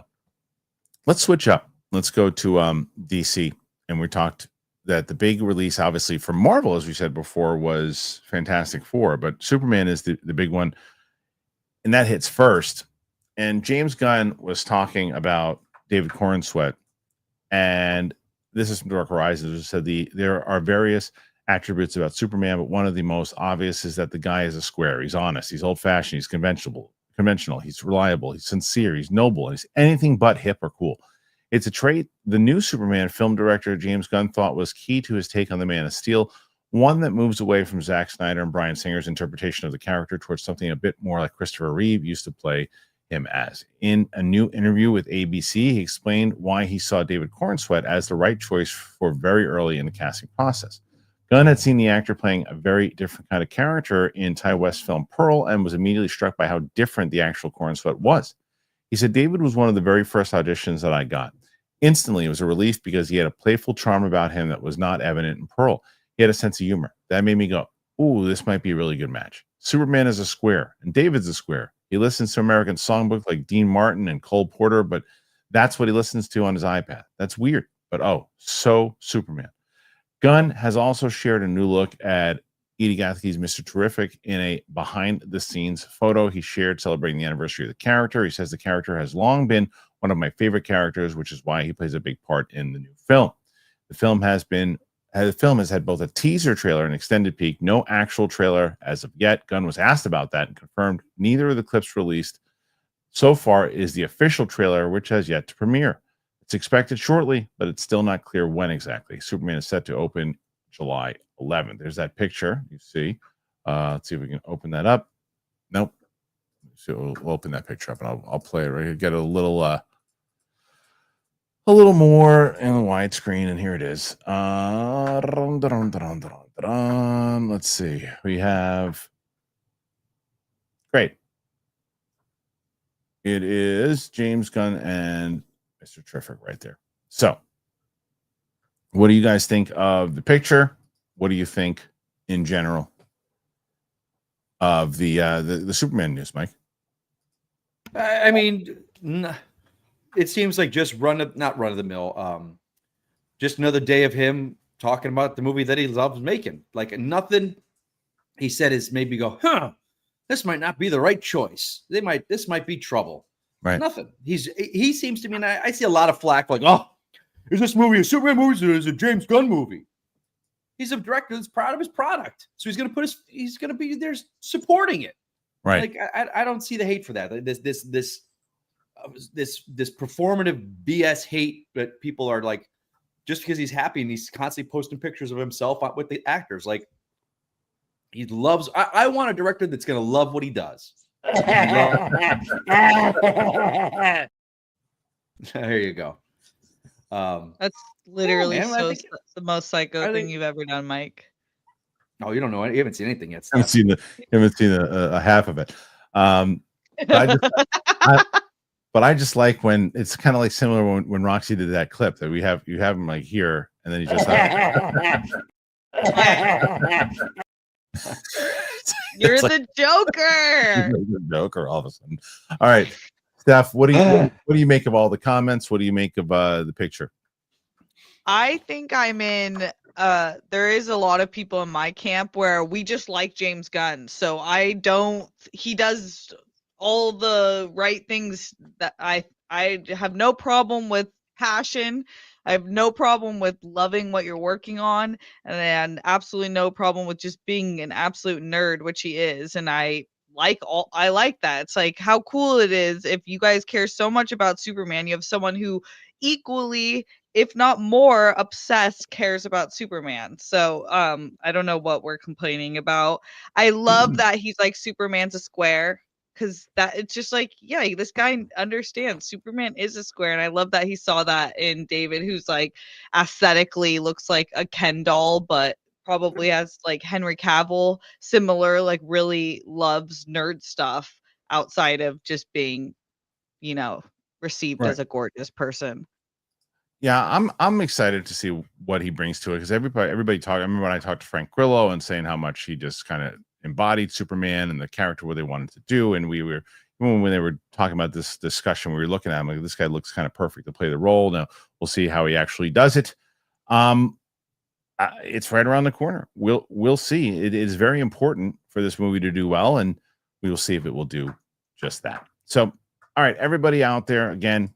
Let's switch up. Let's go to DC. And we talked that the big release, obviously, for Marvel, as we said before, was Fantastic Four. But Superman is the big one. And that hits first. And James Gunn was talking about David Corenswet. And this is from Dark Horizons. It said there are various attributes about Superman, but one of the most obvious is that the guy is a square. He's honest. He's old-fashioned. He's conventional. He's reliable. He's sincere. He's noble. And he's anything but hip or cool. It's a trait the new Superman film director James Gunn thought was key to his take on the Man of Steel, one that moves away from Zack Snyder and Bryan Singer's interpretation of the character towards something a bit more like Christopher Reeve used to play him as. In a new interview with ABC, he explained why he saw David Corenswet as the right choice for very early in the casting process. Gunn had seen the actor playing a very different kind of character in Ty West's film Pearl and was immediately struck by how different the actual Corenswet was. He said, David was one of the very first auditions that I got. Instantly, it was a relief because he had a playful charm about him that was not evident in Pearl. He had a sense of humor. That made me go, ooh, this might be a really good match. Superman is a square, and David's a square. He listens to American songbook like Dean Martin and Cole Porter, but that's what he listens to on his iPad. That's weird, but so Superman. Gunn has also shared a new look at Edi Gathegi's Mr. Terrific in a behind-the-scenes photo he shared celebrating the anniversary of the character. He says the character has long been one of my favorite characters, which is why he plays a big part in the new film. The film has had both a teaser trailer and extended peek, no actual trailer as of yet. Gunn was asked about that and confirmed neither of the clips released so far is the official trailer, which has yet to premiere. It's expected shortly, but it's still not clear when exactly. Superman is set to open July 11th. There's that picture you see. Let's see if we can open that up. Nope. So we'll open that picture up and I'll play it right here. Get a little more in the widescreen, and here it is. Let's see. We have great. It is James Gunn and Mr. Terrific right there. So, what do you guys think of the picture? What do you think in general of the Superman news, Mike? I mean, it seems like just not run of the mill. Just another day of him talking about the movie that he loves making. Like nothing he said is maybe go, this might not be the right choice. This might be trouble. Right. Nothing. He seems to me, and I see a lot of flack like, oh, is this movie a Superman movie or is it a James Gunn movie? He's a director that's proud of his product. So he's gonna be there supporting it. Right. Like I don't see the hate for that. This performative BS hate that people are like, just because he's happy and he's constantly posting pictures of himself with the actors. Like he loves, I want a director that's going to love what he does. There you go. That's literally man, the most psycho thing you've ever done, Mike. Oh, you don't know it. You haven't seen anything yet. I haven't seen a half of it. But I just like when it's kind of like similar when Roxy did that clip that you have him like here, and then you just You're the Joker. You're the Joker all of a sudden. All right, Steph, what do you make of all the comments? What do you make of the picture? I think I'm in. There is a lot of people in my camp where we just like James Gunn, so he does all the right things that I have no problem with passion. I have no problem with loving what you're working on, and absolutely no problem with just being an absolute nerd, which he is. And I like that. It's like how cool it is if you guys care so much about Superman, you have someone who equally, if not more obsessed, cares about Superman. So I don't know what we're complaining about. I love that he's like Superman's a square. Because that it's just like, yeah, this guy understands Superman is a square, and I love that he saw that in David, who's like aesthetically looks like a Ken doll, but probably has like Henry Cavill, similar, like really loves nerd stuff outside of just being, received as a gorgeous person. Yeah, I'm excited to see what he brings to it because everybody talked. I remember when I talked to Frank Grillo and saying how much he just kind of embodied Superman and the character what they wanted to do. And we were, when they were talking about this discussion, we were looking at him like, this guy looks kind of perfect to play the role. Now we'll see how he actually does it. It's right around the corner. We'll see. It is very important for this movie to do well, and we will see if it will do just that. So, all right, everybody out there, again,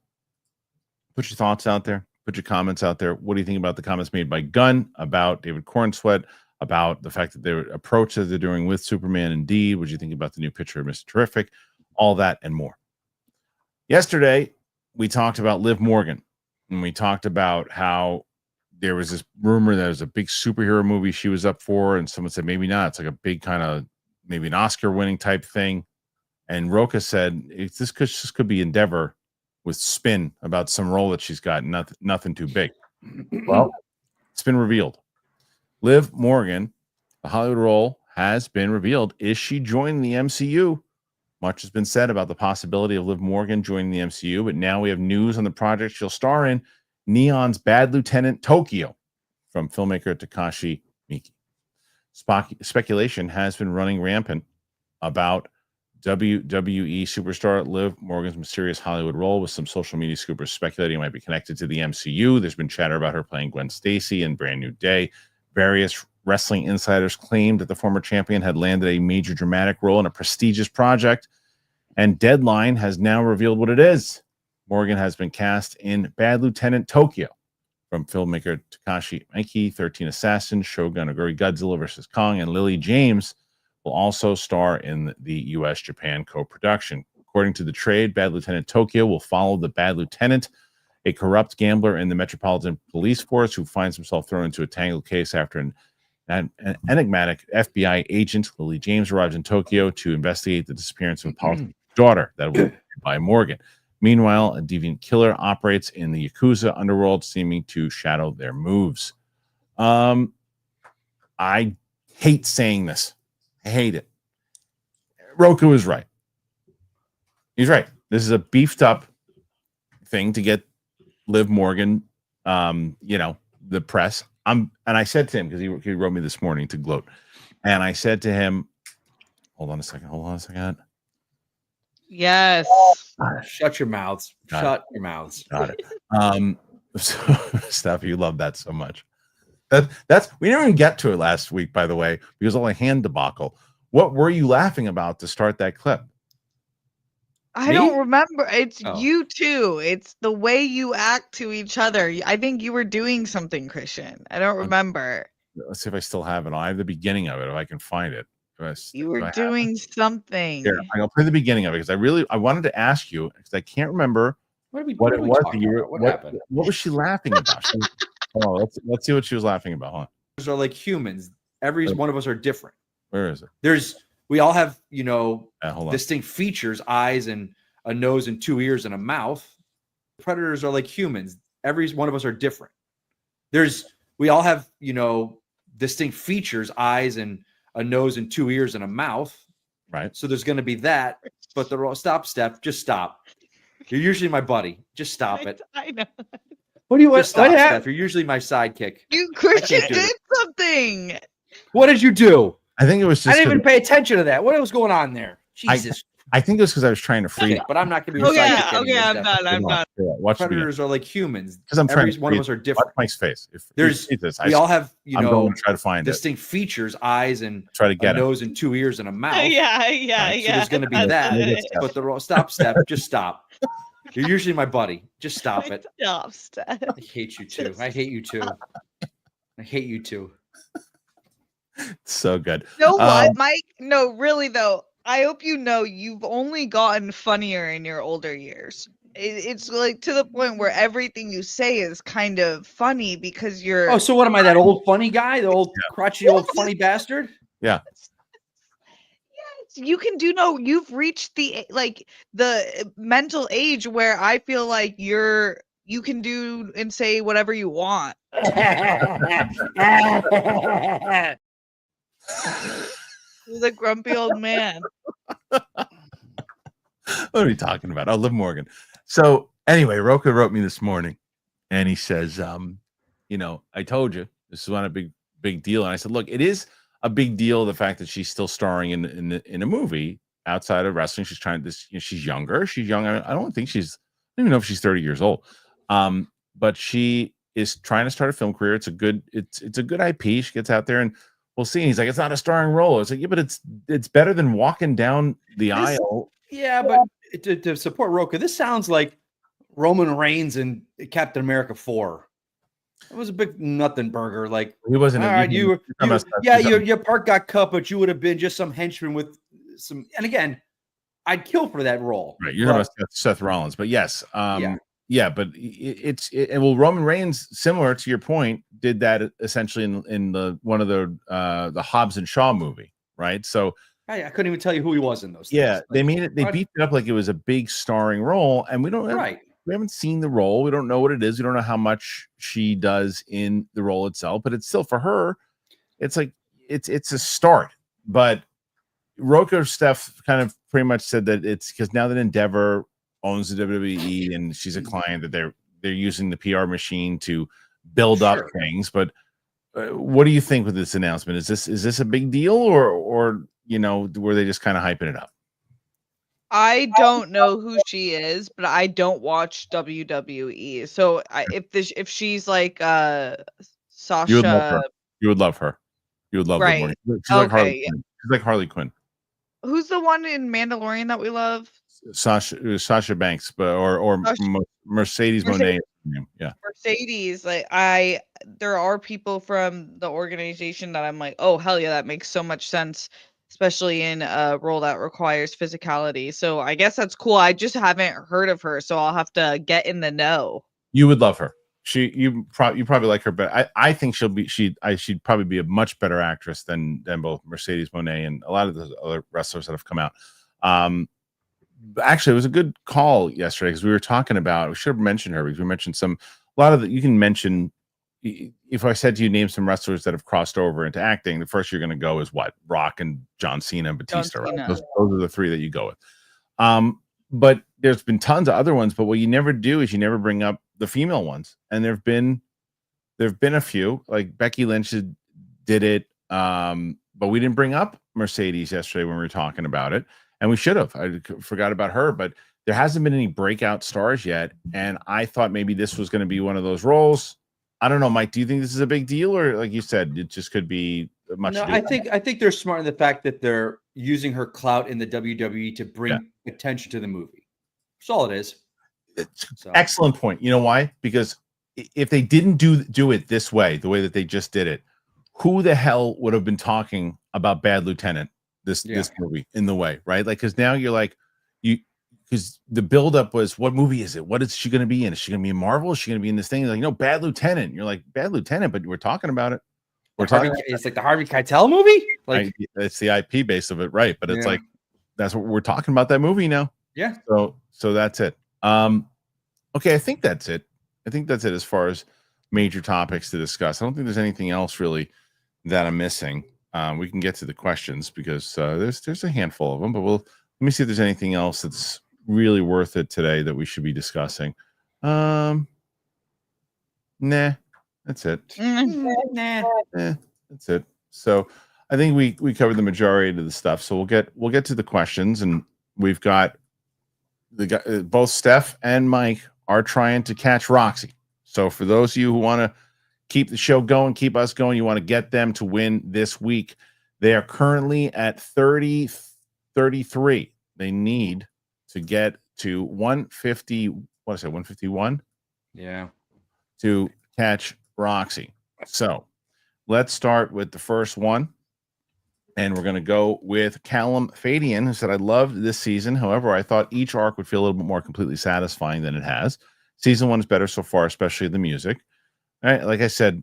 put your thoughts out there, put your comments out there. What do you think about the comments made by Gunn, about David Corenswet, about the fact that their approach that they're doing with Superman and Dee? What do you think about the new picture of Mr. Terrific? All that and more. Yesterday, we talked about Liv Morgan, and we talked about how there was this rumor that there was a big superhero movie she was up for, and someone said maybe not. It's like a big kind of maybe an Oscar-winning type thing. And Rocha said this could be Endeavor with spin about some role that she's got, nothing too big. Well, it's been revealed. Liv Morgan, the Hollywood role has been revealed. Is she joining the MCU? Much has been said about the possibility of Liv Morgan joining the MCU, but now we have news on the project she'll star in, Neon's Bad Lieutenant Tokyo, from filmmaker Takashi Miike. Speculation has been running rampant about WWE superstar Liv Morgan's mysterious Hollywood role, with some social media scoopers speculating it might be connected to the MCU. There's been chatter about her playing Gwen Stacy in Brand New Day. Various wrestling insiders claimed that the former champion had landed a major dramatic role in a prestigious project, and Deadline has now revealed what it is. Morgan has been cast in Bad Lieutenant Tokyo from filmmaker Takashi Miike. 13 Assassins, Shogun, Aguri, Godzilla vs. Kong, and Lily James will also star in the U.S.-Japan co-production. According to the trade, Bad Lieutenant Tokyo will follow the Bad Lieutenant, a corrupt gambler in the Metropolitan Police Force who finds himself thrown into a tangled case after an enigmatic FBI agent, Lily James, arrives in Tokyo to investigate the disappearance of a politician's daughter that was by Morgan. Meanwhile, a deviant killer operates in the Yakuza underworld, seeming to shadow their moves. I hate saying this. I hate it. Roku is right. He's right. This is a beefed up thing to get Liv Morgan, the press. And I said to him, because he wrote me this morning to gloat, and I said to him, hold on a second. Yes. Shut your mouths. Shut your mouths. Got it. So, Steph, you love that so much. That's we didn't even get to it last week, by the way, because of all the hand debacle. What were you laughing about to start that clip? I Me? don't remember. It's Oh. you too. It's the way you act to each other. I think you were doing something, Christian. I don't remember. Let's see if I still have it. I have the beginning of it if I can find it. You were doing something. Here, I'm gonna play the beginning of it because I wanted to ask you because I can't remember what it was that you were. What happened? What was she laughing about? Let's see what she was laughing about. Hold on. Are like humans. Every one of us are different. Where is it? We all have, hold on. distinct features, eyes and a nose and 2 ears and a mouth. Predators are like humans. Every one of us are different. We all have, distinct features, eyes and a nose and 2 ears and a mouth. Right. So there's going to be that, but stop, Steph. Just stop. You're usually my buddy. Just stop it. I know. What do you want? Stop, Steph. You're usually my sidekick. You, Christian, do did something. What did you do? I think it was just. I didn't even pay attention to that. What was going on there? Jesus. I think it was because I was trying to free. Okay, but I'm not going to be your sidekick. Okay, I'm Steph. done. I'm done. Watch the Predators are like humans. because I'm trying. Every one of us are different. Watch Mike's face. If There's you see this, we all have, I'm going to try to find distinct features, eyes and try to a get it. nose and 2 ears and a mouth. Yeah. So there's going to be that. But stop, Steph. Just stop. You're usually my buddy. Just stop it. Stop, Steph. I hate you too. I hate you too. I hate you too. So good. You know what, Mike? No, really though. I hope you know you've only gotten funnier in your older years. It's like to the point where everything you say is kind of funny because you're. Oh, so what am I? That old funny guy? The old crotchety old funny bastard? Yeah. You can do you've reached the mental age where I feel like you can do and say whatever you want. He's a grumpy old man. What are we talking about? Oh, Liv Morgan. So anyway, Roka wrote me this morning and he says, I told you this is not a big deal. And I said, look, it is a big deal. The fact that she's still starring in a movie outside of wrestling. She's trying this, she's younger. She's young. I don't even know if she's 30 years old. But she is trying to start a film career. It's a good IP. She gets out there and we'll see. And he's like, it's not a starring role. It's like, yeah, but it's better than walking down the aisle. Yeah, but to support Roka, this sounds like Roman Reigns and Captain America 4. It was a big nothing burger. Like he wasn't. All right, your part got cut, but you would have been just some henchman with some. And again, I'd kill for that role. Right, you're talking about Seth Rollins, but yes, but Roman Reigns, similar to your point, did that essentially in the one of the Hobbs and Shaw movie, right? So I couldn't even tell you who he was in those. Yeah, things. they made it. They beat it up like it was a big starring role, and we don't. We haven't seen the role. We don't know what it is. We don't know how much she does in the role itself, but it's still for her. It's like it's a start. But Roka Steph kind of pretty much said that it's because now that Endeavor owns the WWE and she's a client, that they're using the PR machine to build up things. But what do you think with this announcement? Is this a big deal, or were they just kind of hyping it up? I don't know who she is, but I don't watch WWE. So if she's like Sasha, you would love her. You would love her more. She's like Harley Quinn. She's like Harley Quinn. Who's the one in Mandalorian that we love? Sasha Banks, or Mercedes Moné. Yeah, Mercedes. There are people from the organization that I'm like, oh hell yeah, that makes so much sense. Especially in a role that requires physicality. So I guess that's cool. I just haven't heard of her, so I'll have to get in the know. You would love her. You probably like her, but I think she'd probably be a much better actress than both Mercedes Moné and a lot of the other wrestlers that have come out. Actually, it was a good call yesterday because we were talking about. We should have mentioned her because we mentioned a lot of you can mention. If I said to you, name some wrestlers that have crossed over into acting, the first you're going to go is what? Rock and John Cena and Batista. Right? Those are the three that you go with. But there's been tons of other ones. But what you never do is you never bring up the female ones. And there've been a few. Like Becky Lynch did it, but we didn't bring up Mercedes yesterday when we were talking about it, and we should have. I forgot about her, but there hasn't been any breakout stars yet. And I thought maybe this was going to be one of those roles. I don't know, Mike. Do you think this is a big deal, or like you said, it just could be much? No, I think they're smart in the fact that they're using her clout in the WWE to bring attention to the movie. That's all it is. So. Excellent point. You know why? Because if they didn't do it this way, the way that they just did it, who the hell would have been talking about Bad Lieutenant this movie in the way, right? Like, because now you're like, because the buildup was, what movie is it? What is she going to be in? Is she going to be in Marvel? Is she going to be in this thing? You're like, no, Bad Lieutenant. You're like, Bad Lieutenant, but we're talking about it. It's like the Harvey Keitel movie. Like it's the IP base of it, right? But it's like that's what we're talking about, that movie now. Yeah. So that's it. Okay, I think that's it. As far as major topics to discuss. I don't think there's anything else really that I'm missing. We can get to the questions because there's a handful of them, but let me see if there's anything else that's really worth it today that we should be discussing. Nah, that's it. That's it. So I think we covered the majority of the stuff. So we'll get to the questions, and we've got both Steph and Mike are trying to catch Roxy. So for those of you who want to keep the show going, keep us going, you want to get them to win this week. They are currently at 30-33. They need to get to 150. What is it? 151. Yeah. To catch Roxy. So let's start with the first one. And we're going to go with Callum Fadian, who said, I loved this season. However, I thought each arc would feel a little bit more completely satisfying than it has. Season 1 is better so far, especially the music. All right, like I said,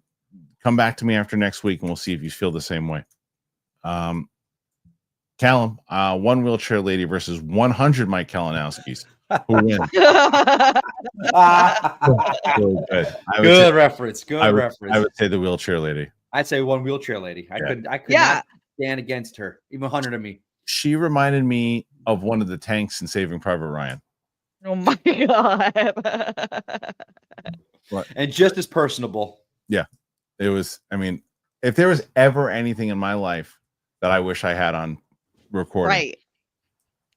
come back to me after next week and we'll see if you feel the same way. Callum, one wheelchair lady versus 100 Mike Kalinowskis. Who wins? Good reference. I would say the wheelchair lady. I'd say one wheelchair lady. I could not stand against her, even 100 of me. She reminded me of one of the tanks in Saving Private Ryan. Oh my god. And just as personable. Yeah. It was, I mean, if there was ever anything in my life that I wish I had on recording. Right.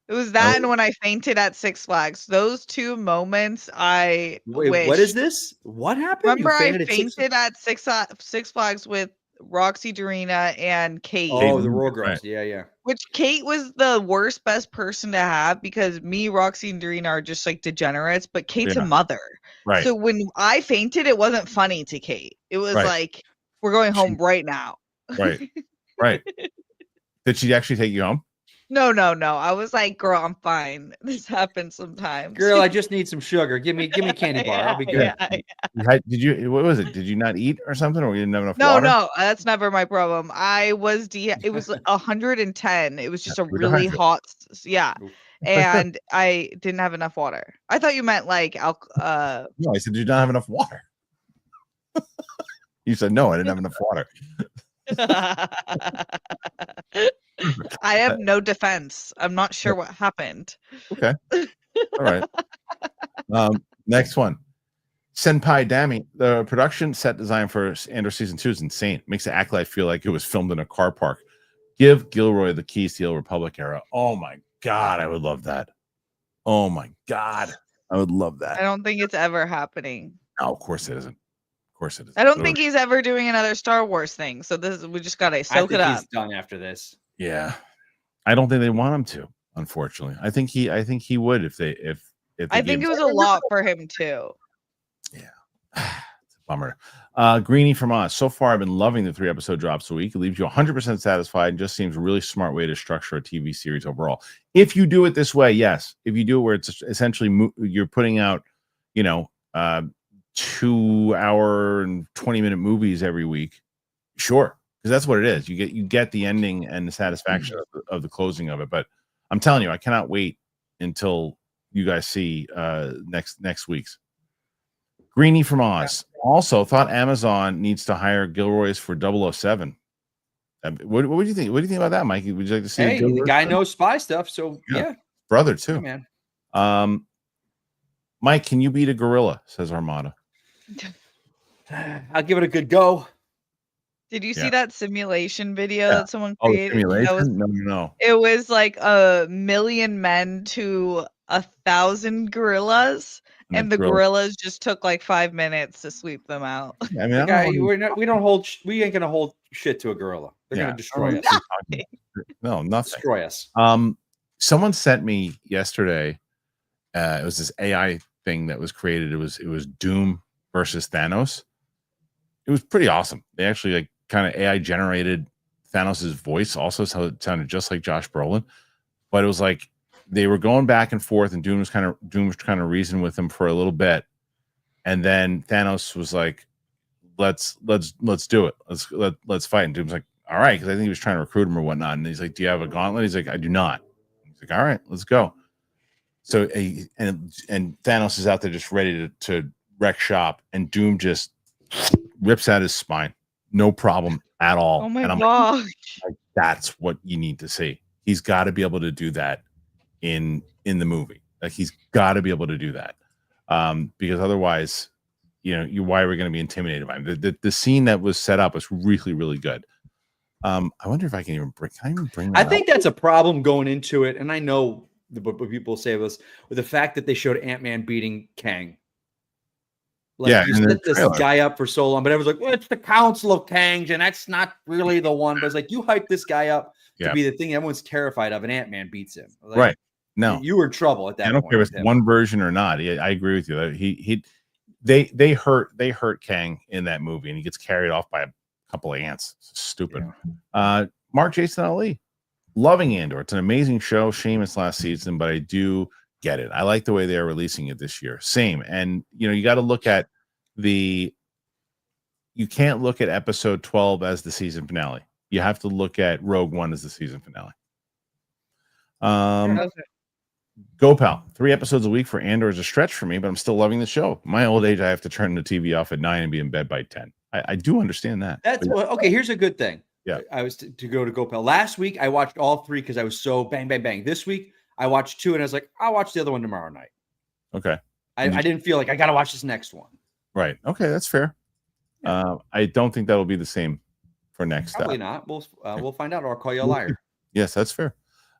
It was that and when I fainted at Six Flags. Those two moments I wish. What is this? What happened? Remember I fainted at Six Flags with Roxy Dorina and Kate. Oh, the Royal Girls. Right. Yeah. Which Kate was the best person to have because me, Roxy, and Dorina are just like degenerates, but Kate's a mother. Right. So when I fainted, it wasn't funny to Kate. It was like, we're going home right now. Right. Right. Did she actually take you home? No. I was like, girl, I'm fine. This happens sometimes. Girl, I just need some sugar. Give me a candy bar. I'll be good. Yeah. Did you? What was it? Did you not eat or something, or you didn't have enough water? No, that's never my problem. It was 110. It was just a really hot, and I didn't have enough water. I thought you meant like No, I said, did you not have enough water? You said no, I didn't have enough water. I have no defense. I'm not sure what happened. Okay. All right. Next one. Senpai Dami. The production set design for Andor Season 2 is insane. Makes the Acolyte feel like it was filmed in a car park. Give Gilroy the keys to the Old Republic era. Oh my God, I would love that. Oh my God, I would love that. I don't think it's ever happening. No, of course it isn't. Of course it isn't. I don't think he's ever doing another Star Wars thing. So we just gotta soak it up. He's done after this. Yeah, I don't think they want him to. Unfortunately, I think he would if they I think it was a lot for him too. Yeah, it's a bummer. Greenie from us. So far, I've been loving the 3-episode drops a week. It leaves you 100% satisfied and just seems a really smart way to structure a TV series overall. If you do it this way, yes. If you do it where it's essentially you're putting out, 2-hour and 20-minute movies every week, sure, because that's what it is. You get the ending and the satisfaction of the closing of it. But I'm telling you, I cannot wait until you guys see next week's. Greenie from Oz also thought Amazon needs to hire Gilroy's for 007. What would you think? What do you think about that, Mikey? Would you like to see? Hey, the guy knows spy stuff, so yeah. Brother too, man. Mike, can you beat a gorilla? Says Armada. I'll give it a good go. Did you see that simulation video that someone created? Simulation? No. It was like 1 million men to 1,000 gorillas, and the gorillas just took like 5 minutes to sweep them out. I mean, we ain't gonna hold shit to a gorilla. They're gonna destroy us. No, nothing. Destroy us. Someone sent me yesterday. It was this AI thing that was created. It was Doom versus Thanos. It was pretty awesome. They actually like kind of AI generated Thanos's voice also, so it sounded just like Josh Brolin. But it was like they were going back and forth, and Doom was kind of reasoning with him for a little bit, and then Thanos was like, "Let's do it. Let's fight." And Doom's like, "All right," because I think he was trying to recruit him or whatnot. And he's like, "Do you have a gauntlet?" He's like, "I do not." He's like, "All right, let's go." So and Thanos is out there just ready to wreck shop, and Doom just rips out his spine, no problem at all. Oh my and I'm gosh. like, that's what you need to see. He's got to be able to do that in the movie. Like he's got to be able to do that, because otherwise, why are we going to be intimidated by him? The scene that was set up was really, really good. I wonder if I can even bring that I think that's a problem going into it, and I know what people say this with the fact that they showed Ant-Man beating Kang. Like you set this guy up for so long, but everyone's like, well, it's the Council of Kangs, and that's not really the one. But it's like you hype this guy up to be the thing everyone's terrified of, and Ant-Man beats him. Like, right. No, you were in trouble at that point. I don't care if it's one version or not. I agree with you. They hurt Kang in that movie, and he gets carried off by a couple of ants. It's stupid. Yeah. Mark Jason Ali, loving Andor. It's an amazing show. Shame it's last season, but I do get it. I like the way they are releasing it this year. Same. And you got to look at you can't look at episode 12 as the season finale. You have to look at Rogue One as the season finale. Go Pal. 3 episodes a week for Andor is a stretch for me, but I'm still loving the show. My old age, I have to turn the TV off at 9 and be in bed by 10. I do understand that. Okay. Here's a good thing. Yeah. I was to go to Go Pal. Last week, I watched all 3 because I was so bang, bang, bang. This week, I watched 2, and I was like, I'll watch the other one tomorrow night. Okay. I didn't feel like I got to watch this next one. Right. Okay. That's fair. Yeah. I don't think that'll be the same for next. Probably not. We'll find out, or I'll call you a liar. Yes, that's fair.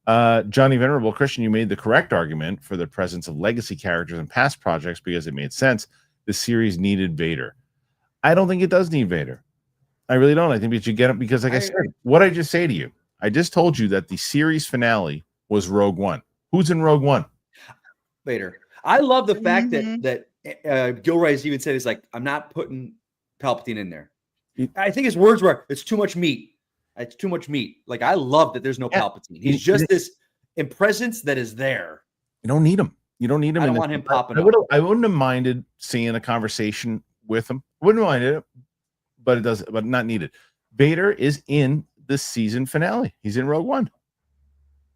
Johnny Venerable, Kristian, you made the correct argument for the presence of legacy characters in past projects because it made sense. The series needed Vader. I don't think it does need Vader. I really don't. I think we should get it because, like I said, what I just say to you, I just told you that the series finale was Rogue One. Who's in Rogue One? Vader. I love the fact that Gilroy's even said, he's like, I'm not putting Palpatine in there. I think his words were, it's too much meat. It's too much meat. Like, I love that there's no Palpatine. He's just this in presence that is there. You don't need him. You don't need him. I don't want him popping up. I wouldn't have minded seeing a conversation with him. Wouldn't mind it, but not needed. Vader is in the season finale. He's in Rogue One.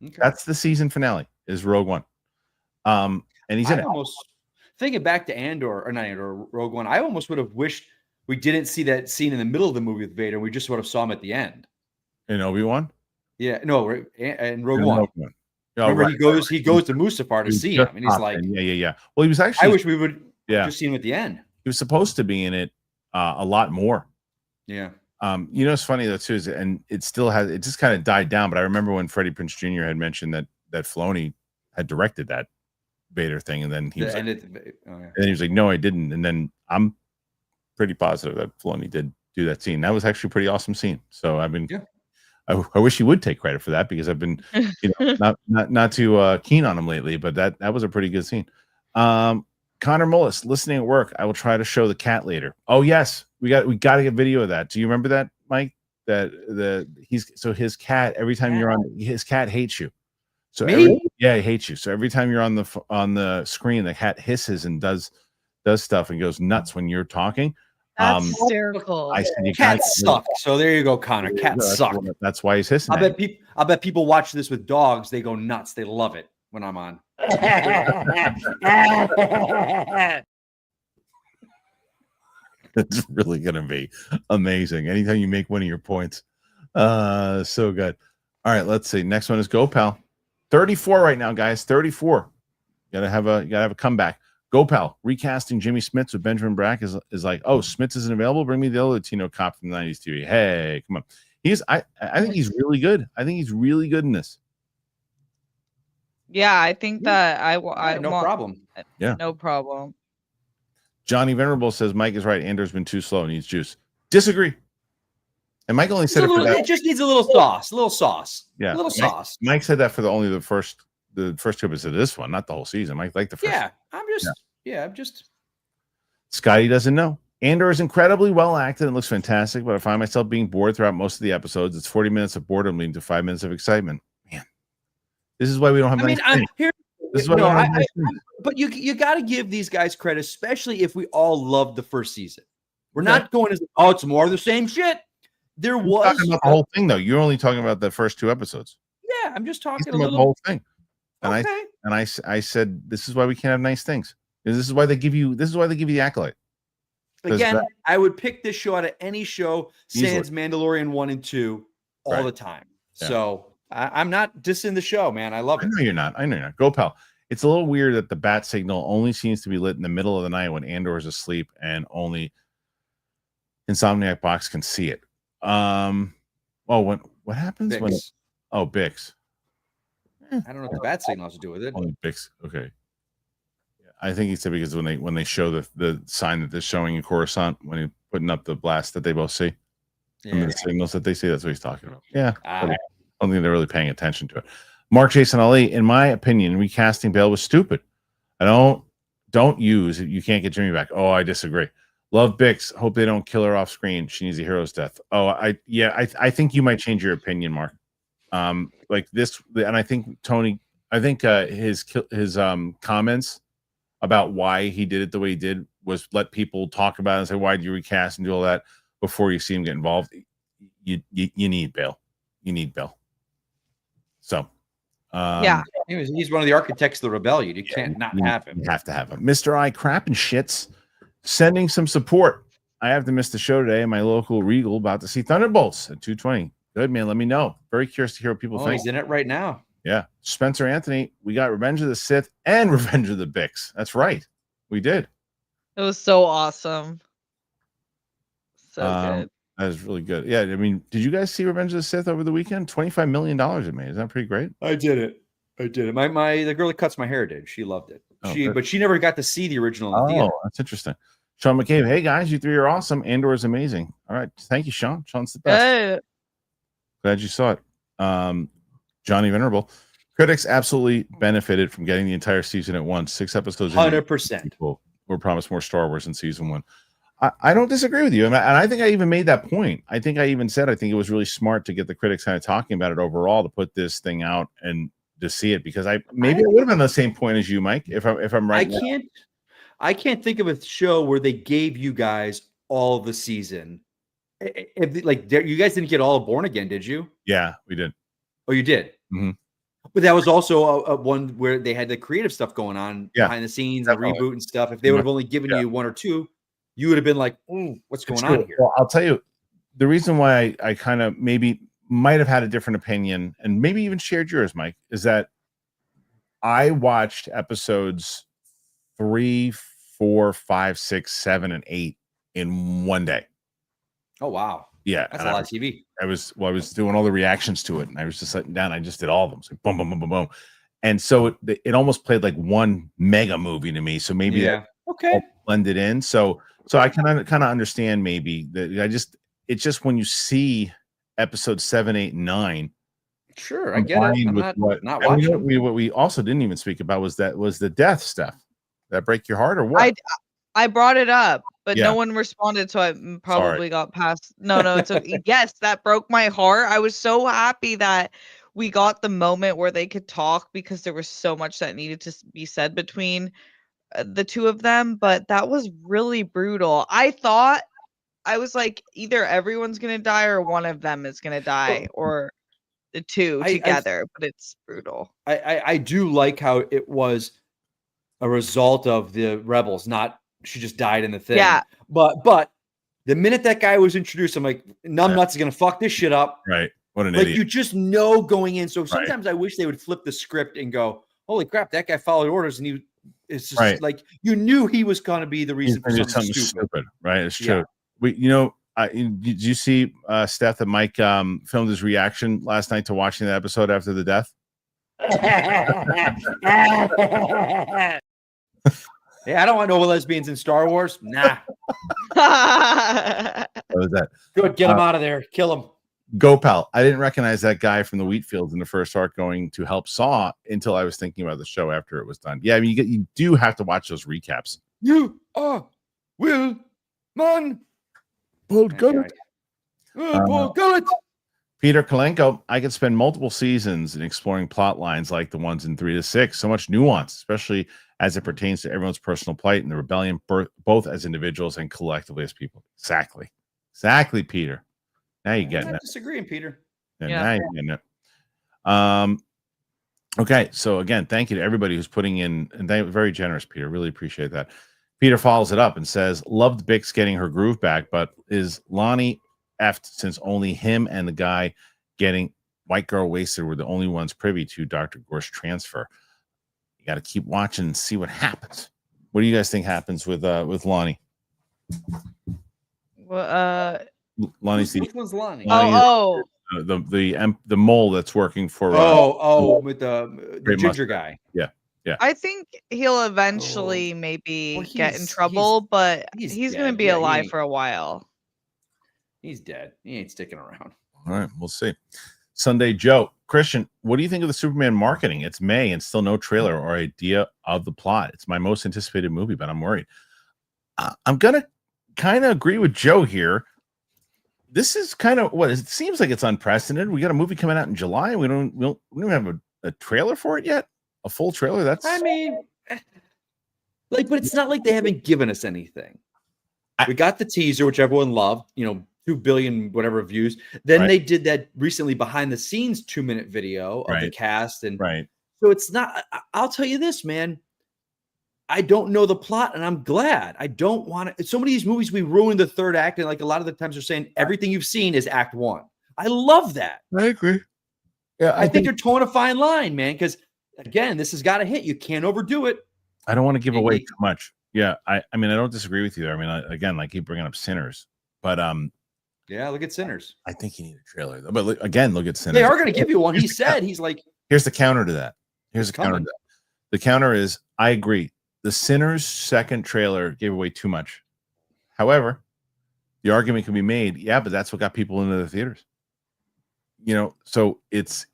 Okay. That's the season finale, is Rogue One. And he's in it. Thinking back to Rogue One, I almost would have wished we didn't see that scene in the middle of the movie with Vader. We just would have saw him at the end. In Obi-Wan? Yeah, no, in Rogue One. Remember, he goes to Mustafar to see him, and he's like, yeah. Well, he was actually. I wish we would just see him at the end. He was supposed to be in it a lot more. Yeah. It's funny though too, and it just kind of died down. But I remember when Freddie Prinze Jr. had mentioned that Filoni had directed that Vader thing, and then he was like, "No, I didn't." And then I'm pretty positive that Filoni did do that scene. That was actually a pretty awesome scene. So I've been, I wish he would take credit for that because I've been, not too keen on him lately. But that was a pretty good scene. Connor Mullis, listening at work. I will try to show the cat later. Oh yes, we got to get video of that. Do you remember that, Mike? His cat, every time you're on, his cat hates you. So he hates you. So every time you're on the screen, the cat hisses and does stuff and goes nuts when you're talking. That's hysterical. I said cats suck. So there you go, Connor. Cats suck. That's why he's hissing. I bet people watch this with dogs. They go nuts. They love it when I'm on. It's really gonna be amazing. Anytime you make one of your points, so good. All right, let's see. Next one is Go Pal. 34 right now, guys. 34. Gotta have a comeback. Go Pal. Recasting Jimmy Smits with Benjamin Bratt is like, oh, Smits isn't available. Bring me the other Latino cop from the 90s TV. Hey, come on. I think he's really good. I think he's really good in this. Yeah, I think that I no want problem. Yeah. no problem. Johnny Venerable says Mike is right. Andor's been too slow. Needs juice. Disagree. And Mike only said it for that. It just needs a little sauce. Yeah, a little Mike, sauce. Mike said that for the first two episodes of this one, not the whole season. Mike liked the first. Yeah, I'm just. Scotty doesn't know. Andor is incredibly well acted and looks fantastic, but I find myself being bored throughout most of the episodes. It's 40 minutes of boredom leading to 5 minutes of excitement. Man, this is why we don't have. This is why but you got to give these guys credit, especially if we all loved the first season. We're not going as it's more of the same shit. There was talking about the whole thing though. You're only talking about the first 2 episodes. Yeah, I'm just talking about the whole thing. And okay. I said this is why we can't have nice things. This is why they give you the accolade. Again, I would pick this show out of any show sans Mandalorian 1 and 2 all the time. Yeah. So I'm not dissing the show, man. I love it. I know you're not. Go, pal. It's a little weird that the bat signal only seems to be lit in the middle of the night when Andor is asleep and only Insomniac Box can see it. What happens Bix. when? Oh, Bix. I don't know what the bat signal has to do with it. Only Bix. Okay. I think he said because when they show the sign that they're showing in Coruscant when he's putting up the blast that they both see, and the signals that they see, that's what he's talking about. Yeah, I don't think they're really paying attention to it. Mark Jason Ali, in my opinion, recasting Bail was stupid. I don't use it. You can't get Jimmy back. Oh, I disagree. Love Bix. Hope they don't kill her off screen. She needs a hero's death. Oh, I think you might change your opinion, Mark. Like this, and I think Tony. I think his comments about why he did it the way he did was let people talk about it and say, why did you recast and do all that before you see him get involved? You need Bail. You need Bail. So, he's one of the architects of the rebellion. You can't not have him. You have to have him. Mr. I Crap and Shits sending some support. I have to miss the show today. My local Regal about to see Thunderbolts at 2:20. Good, man. Let me know. Very curious to hear what people think. He's in it right now. Yeah. Spencer Anthony, we got Revenge of the Sith and Revenge of the Bix. That's right. We did. It was so awesome. So good. That was really good. Yeah. I mean, did you guys see Revenge of the Sith over the weekend? $25 million it made. Is that pretty great? I did it. The girl that cuts my hair did. She loved it. But she never got to see the original in the theater. That's interesting. Sean McCabe, hey guys, you three are awesome. Andor is amazing. All right. Thank you, Sean. Sean's the best. Good. Glad you saw it. Johnny Venerable. Critics absolutely benefited from getting the entire season at once. 6 episodes. 100%. People were promised more Star Wars in season 1. I don't disagree with you. And I think I even made that point. I think I even said I think it was really smart to get the critics kind of talking about it overall to put this thing out and to see it because I would have been the same point as you, Mike, if I'm right. I can't think of a show where they gave you guys all the season. You guys didn't get all of Born Again, did you? Yeah, we did. Oh, you did. Mm-hmm. But that was also a one where they had the creative stuff going on behind the scenes, the reboot and stuff. If they would have only given you 1 or 2, you would have been like, what's going on here? Well, I'll tell you, the reason why I kind of maybe might have had a different opinion and maybe even shared yours, Mike, is that I watched episodes 3, 4, 5, 6, 7, and 8 in one day. Oh, wow. Yeah. That's a lot of TV. I was doing all the reactions to it and I was just sitting down. I just did all of them. So boom, boom, boom, boom, boom. And so it almost played like one mega movie to me. So maybe that blended in. So I kind of understand maybe that it's just when you see episode 7, 8, and 9. Sure, I get it. I'm not watching. What we also didn't even speak about was the death stuff. Did that break your heart or what? I brought it up, but no one responded, so I probably got past. No, it's okay. Yes, that broke my heart. I was so happy that we got the moment where they could talk because there was so much that needed to be said between the two of them, but that was really brutal. I was like, either everyone's gonna die or one of them is gonna die, or the two together. But it's brutal. I do like how it was a result of the rebels, not she just died in the thing. Yeah. But the minute that guy was introduced, I'm like, numbnuts is gonna fuck this shit up. Right. What an idiot. You just know going in. So sometimes I wish they would flip the script and go, holy crap, that guy followed orders and it's just like you knew he was gonna be the reason for something stupid. Right. It's true. Did you see Steph and Mike filmed his reaction last night to watching the episode after the death? Yeah, I don't want no lesbians in Star Wars. Nah. What was that? Good. Get him out of there. Kill him. Gopal. I didn't recognize that guy from the wheat fields in the first arc going to help Saw until I was thinking about the show after it was done. Yeah, I mean, you do have to watch those recaps. You are Will Man. Paul Gullet. Paul Gullet. Peter Kalenko. I could spend multiple seasons in exploring plot lines like the ones in 3 to 6. So much nuance, especially as it pertains to everyone's personal plight and the rebellion, both as individuals and collectively as people. Exactly, Peter. Now you're getting I'm it. not disagreeing, Peter. Yeah. Now you're getting it. Okay, so again, thank you to everybody who's putting in, and they very generous, Peter. Really appreciate that. Peter follows it up and says, loved Bix getting her groove back, but is Lonnie effed since only him and the guy getting White Girl Wasted were the only ones privy to Dr. Gore's transfer. You got to keep watching and see what happens. What do you guys think happens with Lonnie? Well, Lonnie's Which one's Lonnie? the mole that's working for with the ginger guy. I think he'll eventually maybe get in he's- trouble, but he's he's dead. going to be Yeah, he alive ain't- for a while. He's dead. He ain't sticking around. All right, we'll see. Sunday Joe. Kristian, what do you think of the Superman marketing? It's May and still no trailer or idea of the plot. It's my most anticipated movie, but I'm worried. I'm going to kind of agree with Joe here. This is kind of what it seems like. It's unprecedented. We got a movie coming out in July. We don't have a trailer for it yet. A full trailer. That's, I mean, but it's not like they haven't given us anything. We got the teaser, which everyone loved, 2 billion whatever views. Then they did that recently behind the scenes 2-minute video of the cast. And so it's not, I'll tell you this, man. I don't know the plot, and I'm glad. I don't want to. So many of these movies, we ruin the third act, and like a lot of the times they're saying everything you've seen is act 1. I love that. I agree. Yeah, I think they're towing a fine line, man, because again, this has got to hit. You can't overdo it. I don't want to give away too much. Yeah, I mean, I don't disagree with you there. I mean, again, I keep bringing up Sinners, but yeah, look at Sinners. I think you need a trailer though. But look at Sinners. They are going to give you one. He said he's like. Here's the counter to that. The counter is I agree. The Sinners second trailer gave away too much. However, the argument can be made, yeah, but that's what got people into the theaters. So it's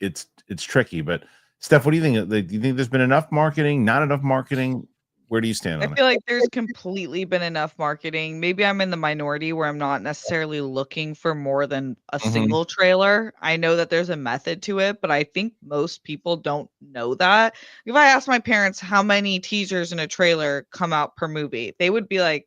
tricky. But Steph, what do you think? Do you think there's been enough marketing? Not enough marketing? Where do you stand on it? I feel like there's completely been enough marketing. Maybe I'm in the minority where I'm not necessarily looking for more than a single trailer. I know that there's a method to it, but I think most people don't know that. If I asked my parents how many teasers in a trailer come out per movie, they would be like,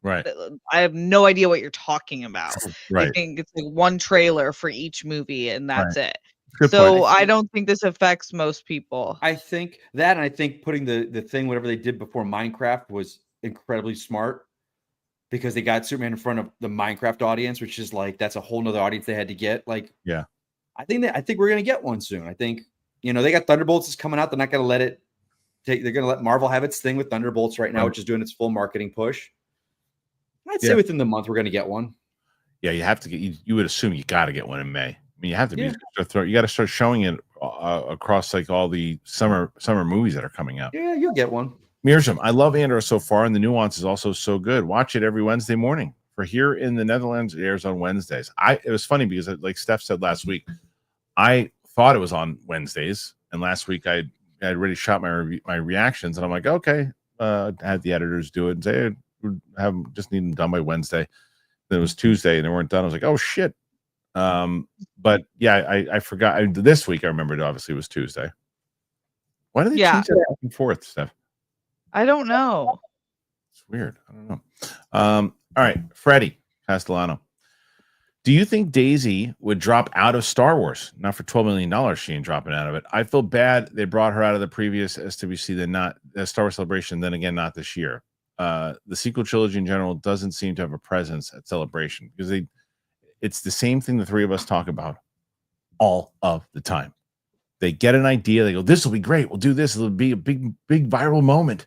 right. I have no idea what you're talking about. Right. I think it's like one trailer for each movie and that's it. Good so point. I don't think this affects most people. I think that, and I think putting the thing, whatever they did before Minecraft, was incredibly smart because they got Superman in front of the Minecraft audience, which is like that's a whole nother audience they had to get. Like, yeah, I think we're gonna get one soon. I think they got Thunderbolts is coming out. They're not gonna let it take. They're gonna let Marvel have its thing with Thunderbolts right now, which is doing its full marketing push. I'd say within the month we're gonna get one. Yeah, you have to get. You would assume you got to get one in May. I mean, you have to be. You got to start showing it across like all the summer movies that are coming out. Yeah, you'll get one. Meerschaum, I love Andor so far, and the nuance is also so good. Watch it every Wednesday morning. For here in the Netherlands, it airs on Wednesdays. It was funny because, like Steph said last week, I thought it was on Wednesdays, and last week I had already shot my reactions, and I'm like, okay, I had the editors do it and say, just need them done by Wednesday. Then it was Tuesday, and they weren't done. I was like, oh shit. But yeah, I forgot. This week I remembered obviously it was Tuesday. Why do they change that back and forth, Steph? I don't know. It's weird. I don't know. All right, Freddie Castellano. Do you think Daisy would drop out of Star Wars? Not for $12 million. She ain't dropping out of it. I feel bad they brought her out of the previous SWC, then not Star Wars Celebration, then again not this year. The sequel trilogy in general doesn't seem to have a presence at Celebration because it's the same thing the three of us talk about all of the time. They get an idea. They go, this will be great. We'll do this. It'll be a big viral moment.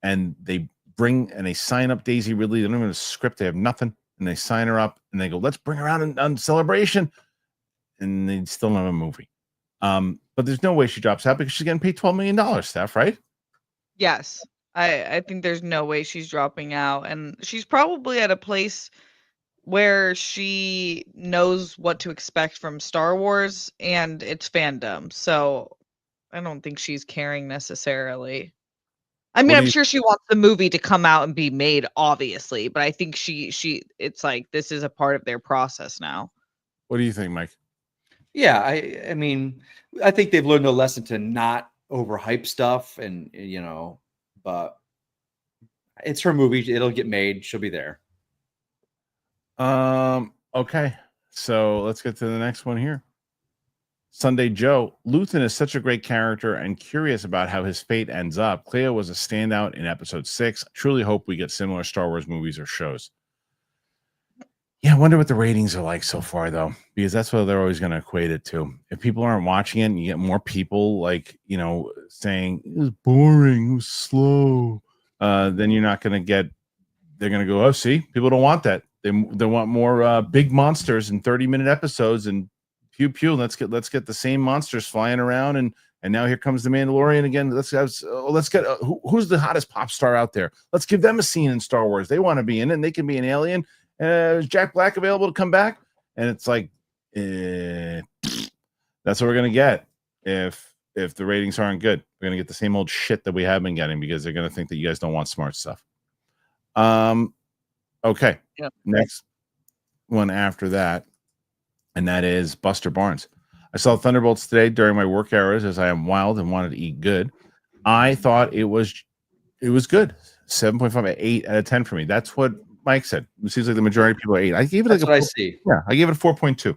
And they bring and they sign up Daisy Ridley. They don't even have a script. They have nothing. And they sign her up and they go, let's bring her out on Celebration. And they still don't have a movie. But there's no way she drops out because she's getting paid $12 million, Steph, right? Yes. I think there's no way she's dropping out. And she's probably at a place where she knows what to expect from Star Wars and its fandom. So I don't think she's caring necessarily. I mean, I'm sure she wants the movie to come out and be made, obviously, but I think it's like this is a part of their process now. What do you think, Mike? Yeah, I mean, I think they've learned a lesson to not overhype stuff, and but it's her movie. It'll get made. She'll be there. Okay. So let's get to the next one here. Sunday Joe. Luthen is such a great character and curious about how his fate ends up. Cleo was a standout in episode 6. Truly hope we get similar Star Wars movies or shows. Yeah, I wonder what the ratings are like so far, though, because that's what they're always going to equate it to. If people aren't watching it and you get more people saying it was boring, it was slow, then you're not going to get, they're going to go, oh, see, people don't want that. They want more big monsters in 30-minute episodes and pew pew. Let's get the same monsters flying around and now here comes the Mandalorian again. Let's get who's the hottest pop star out there? Let's give them a scene in Star Wars. They want to be in it. And they can be an alien. Is Jack Black available to come back? And it's like, that's what we're gonna get if the ratings aren't good. We're gonna get the same old shit that we have been getting because they're gonna think that you guys don't want smart stuff. Okay. Yeah. Next one after that, and that is Buster Barnes. I saw Thunderbolts today during my work hours as I am wild and wanted to eat good. I thought it was good. 7.5, 8 out of 10 for me. That's what Mike said. It seems like the majority of people are 8. I gave it That's like what I see. Yeah, I gave it a 4.2.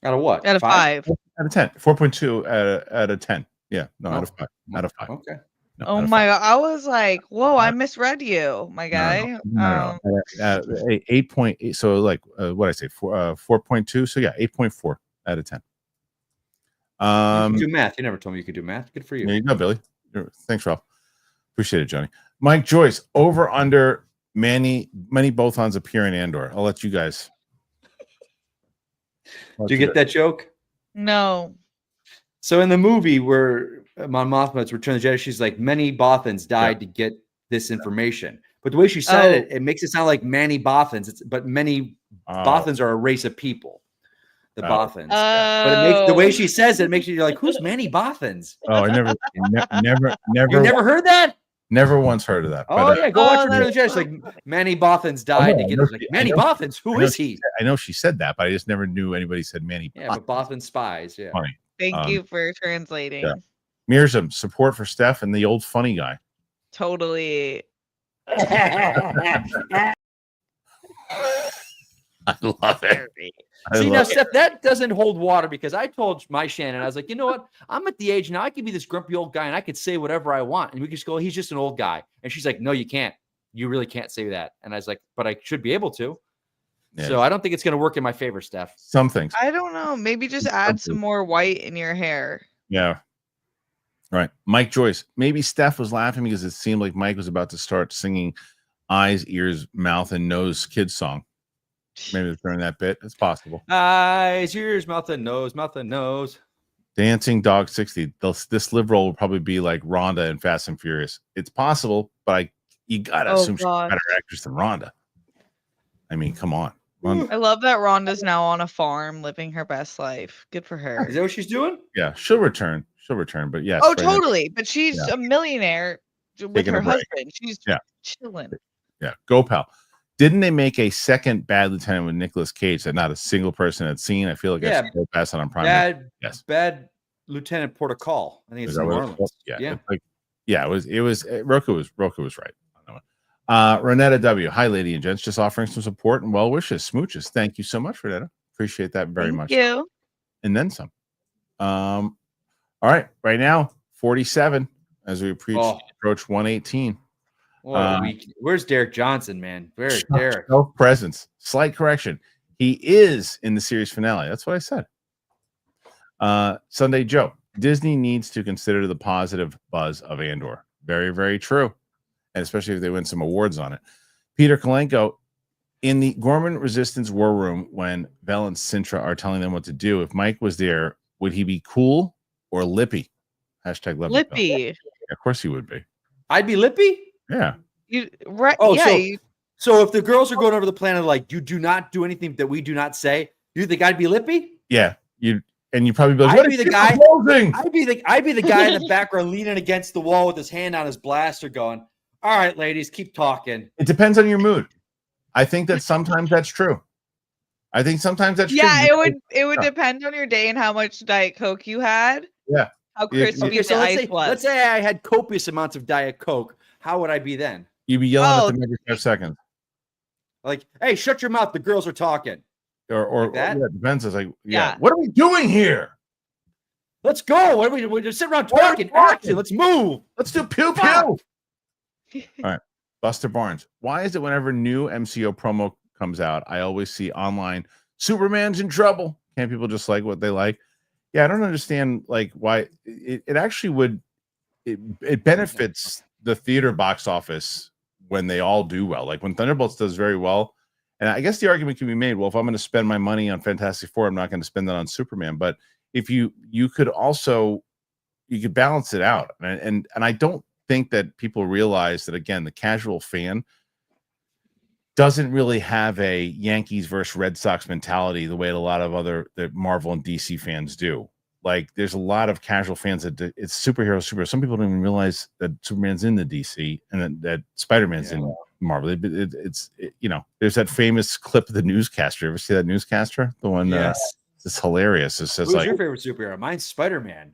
Out of what? Out of 5. Out of 10. 4.2 out of 10. Yeah, no, out of 5. Out of 5. Okay. No, Oh my God. I was like, whoa, I misread you, my guy. No. 8.8. So like what I say, 4.2. So yeah, 8.4 out of 10. You can do math. You never told me you could do math. Good for you. There you go, Billy. Thanks, Ralph. Appreciate it, Johnny. Mike Joyce, over under many Bothans appear in Andor. I'll let you guys. Do you get that joke? No. So in the movie where Mon Mothma's Return of the Jedi, she's like, many Bothans died to get this information. But the way she said it makes it sound like many Bothans. But many Bothans are a race of people. The Bothans. But it makes the way she says it makes you like, who's Manny Bothans? Oh, I never. You never heard that? Never once heard of that. Oh, yeah, go watch Return of the Jedi. It's like Manny Bothans died to get it. Like, Manny Bothans, who is he? I know she said that, but I just never knew anybody said Manny. Yeah, but Bothans spies. Yeah. Funny. Thank you for translating. Yeah. Mirzam, support for Steph and the old funny guy. Totally. I love it. See, now, Steph, that doesn't hold water because I told my Shannon, I was like, you know what? I'm at the age now, I could be this grumpy old guy and I could say whatever I want. And we could just go, he's just an old guy. And she's like, no, you can't. You really can't say that. And I was like, but I should be able to. Yeah. So I don't think it's going to work in my favor, Steph. Some things. I don't know. Maybe just add some more white in your hair. Yeah. Right. Mike Joyce. Maybe Steph was laughing because it seemed like Mike was about to start singing eyes, ears, mouth, and nose kids song. Maybe during that bit. It's possible. Eyes, ears, mouth, and nose, mouth, and nose. Dancing Dog 60. This live roll will probably be like Rhonda in Fast and Furious. It's possible, but you gotta assume she's a better actress than Rhonda. I mean, come on. I love that Rhonda's now on a farm living her best life. Good for her. Is that what she's doing? Yeah, she'll return. But yes. Oh, totally. But she's a millionaire with her husband. She's chilling. Yeah, go pal. Didn't they make a second Bad Lieutenant with Nicolas Cage that not a single person had seen? I feel like I should go pass it on Prime. Bad Lieutenant Protocol. I think it's New Orleans. It was Roku was right. Renetta W. Hi, lady and gents. Just offering some support and well wishes. Smooches. Thank you so much, Renetta. Appreciate that very much. Thank you. And then some. All right. Right now, 47 as we approach 118. Where's Derek Johnson, man? Where's Derek? Self-presence. Slight correction. He is in the series finale. That's what I said. Sunday Joe. Disney needs to consider the positive buzz of Andor. Very, very true. And especially if they win some awards on it. Peter Kalenko, in the Gorman Resistance War Room, when Vel and Sintra are telling them what to do, if Mike was there, would he be cool or lippy? Hashtag love it, Bill. Lippy. Yeah, of course he would be. I'd be lippy. Yeah. Right. Oh, yeah. so if the girls are going over the planet, like, you do not do anything that we do not say, you think I'd be lippy? Yeah. You probably be like, I'd what be is the she guy. proposing? I'd be the guy in the background leaning against the wall with his hand on his blaster, going, "All right, ladies, keep talking." It depends on your mood. I think that sometimes that's true. I think sometimes that's true. Yeah, it would depend on your day and how much Diet Coke you had. Yeah. How crispy Okay, so the let's ice say, was. let's say I had copious amounts of Diet Coke. How would I be then? You'd be yelling at them every 5 seconds. Like, hey, shut your mouth. The girls are talking. Or Like that? yeah, it depends. It's like, Yeah. What are we doing here? Let's go. We're just sitting around talking. Action. Let's move. Let's do pew pew. All right. Buster Barnes. Why is it whenever new MCO promo comes out, I always see online, Superman's in trouble? Can't people just like what they like? Yeah, I don't understand like why it actually would it benefits the theater box office when they all do well. Like when Thunderbolts does very well. And I guess the argument can be made, well, if I'm going to spend my money on Fantastic Four, I'm not going to spend that on Superman. But if you could also you could balance it out. And I don't think that people realize that, again, the casual fan doesn't really have a Yankees versus Red Sox mentality the way a lot of other the Marvel and DC fans do. Like there's a lot of casual fans that it's superhero. Some people don't even realize that Superman's in the DC and that Spider-Man's in Marvel. It's there's that famous clip of the newscaster. Ever see that newscaster? The one it's hilarious. It says Who's like, your favorite superhero? Mine's Spider-Man.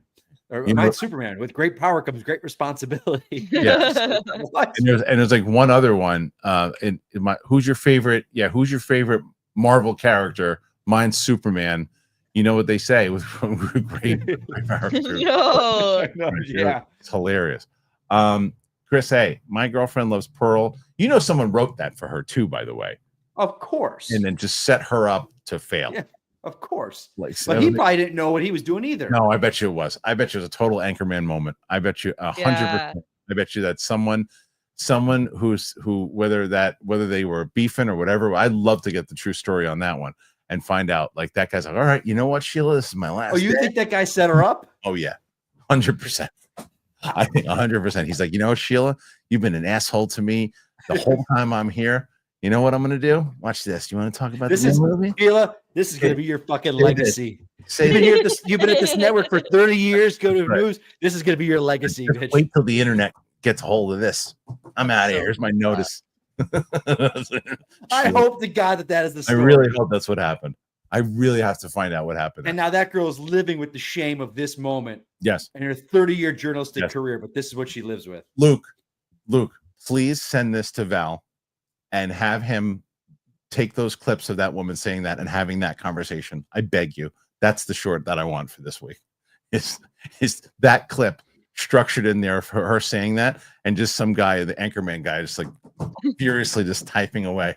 Or mine's Superman. With great power comes great responsibility. Yeah. and there's like one other one. Who's your favorite? Yeah, who's your favorite Marvel character? Mine's Superman. You know what they say with great power. Yo. Yeah, it's hilarious. Chris, hey, my girlfriend loves Pearl. You know, someone wrote that for her too, by the way. Of course. And then just set her up to fail. Yeah, of course. Like, but he probably didn't know what he was doing either. No, I bet you it was. I bet you it was a total Anchorman moment. I bet you 100%. I bet you that someone who whether they were beefing or whatever. I'd love to get the true story on that one and find out. Like that guy's like, all right, you know what, Sheila, this is my last. Oh, you think that guy set her up? Oh yeah, 100%. I think 100%. He's like, you know what, Sheila, you've been an asshole to me the whole time I'm here. You know what I'm gonna do? Watch this. You want to talk about this movie? Sheila, this is gonna be your fucking legacy. You've been at this network for 30 years. Go to news. This is gonna be your legacy. Bitch. Wait till the internet gets a hold of this. I'm out of here. Here's my notice. I hope to God that is the story. I really hope that's what happened. I really have to find out what happened. And now that girl is living with the shame of this moment. Yes. And her 30-year journalistic career, but this is what she lives with. Luke, please send this to Val and have him take those clips of that woman saying that and having that conversation. I beg you. That's the short that I want for this week. Is that clip structured in there for her saying that, and just some guy, the Anchorman guy, just like furiously just typing away,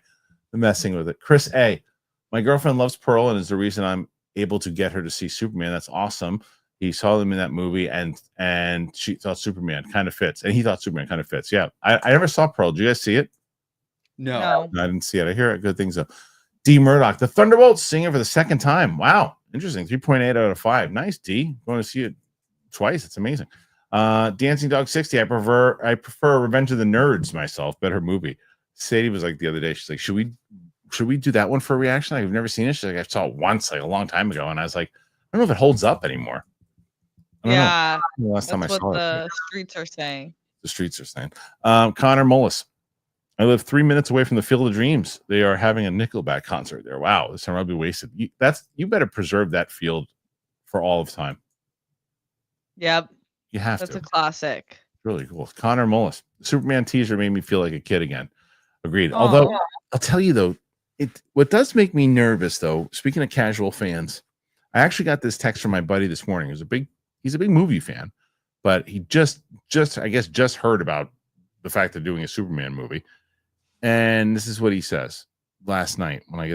messing with it. Chris A, my girlfriend loves Pearl and is the reason I'm able to get her to see Superman. That's awesome. He saw them in that movie and she thought Superman kind of fits, and he thought Superman kind of fits. Yeah, I never saw Pearl. Did you guys see it? No, I didn't see it. I hear good things though. D Murdoch, the Thunderbolts singing for the second time. Wow, interesting. 3.8 out of 5. Nice, D. Going to see it twice. It's amazing. Dancing Dog 60. I prefer Revenge of the Nerds myself. Better movie. Sadie was like the other day. She's like, should we do that one for a reaction? I've never seen it. She's like, I saw it once, like a long time ago, and I was like, I don't know if it holds up anymore. Yeah, last time I saw it. The streets are saying. The streets are saying. Connor Mullis. I live 3 minutes away from the Field of Dreams. They are having a Nickelback concert there. Wow, this summer I'll be wasted. You better preserve that field for all of time. Yep. You have That's to. a classic. Really cool. Connor Mullis. The Superman teaser made me feel like a kid again. Agreed. Although I'll tell you though, what does make me nervous though, speaking of casual fans, I actually got this text from my buddy this morning. He's a big movie fan, but he just heard about the fact they're doing a Superman movie. And this is what he says last night when I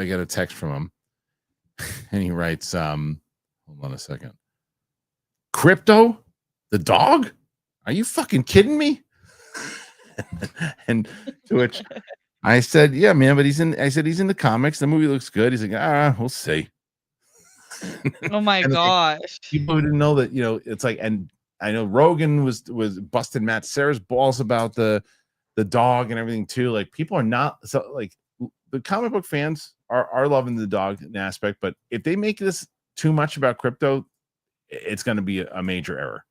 get a text from him, and he writes, hold on a second. Crypto, the dog? Are you fucking kidding me? And to which I said, yeah, man, but he's in the comics. The movie looks good. He's like, we'll see. Oh my And, like, gosh. people who didn't know that, it's like, and I know Rogan was busting Matt Sarah's balls about the dog and everything too. Like, people are not, so like, the comic book fans are loving the dog aspect, but if they make this too much about crypto, it's going to be a major error.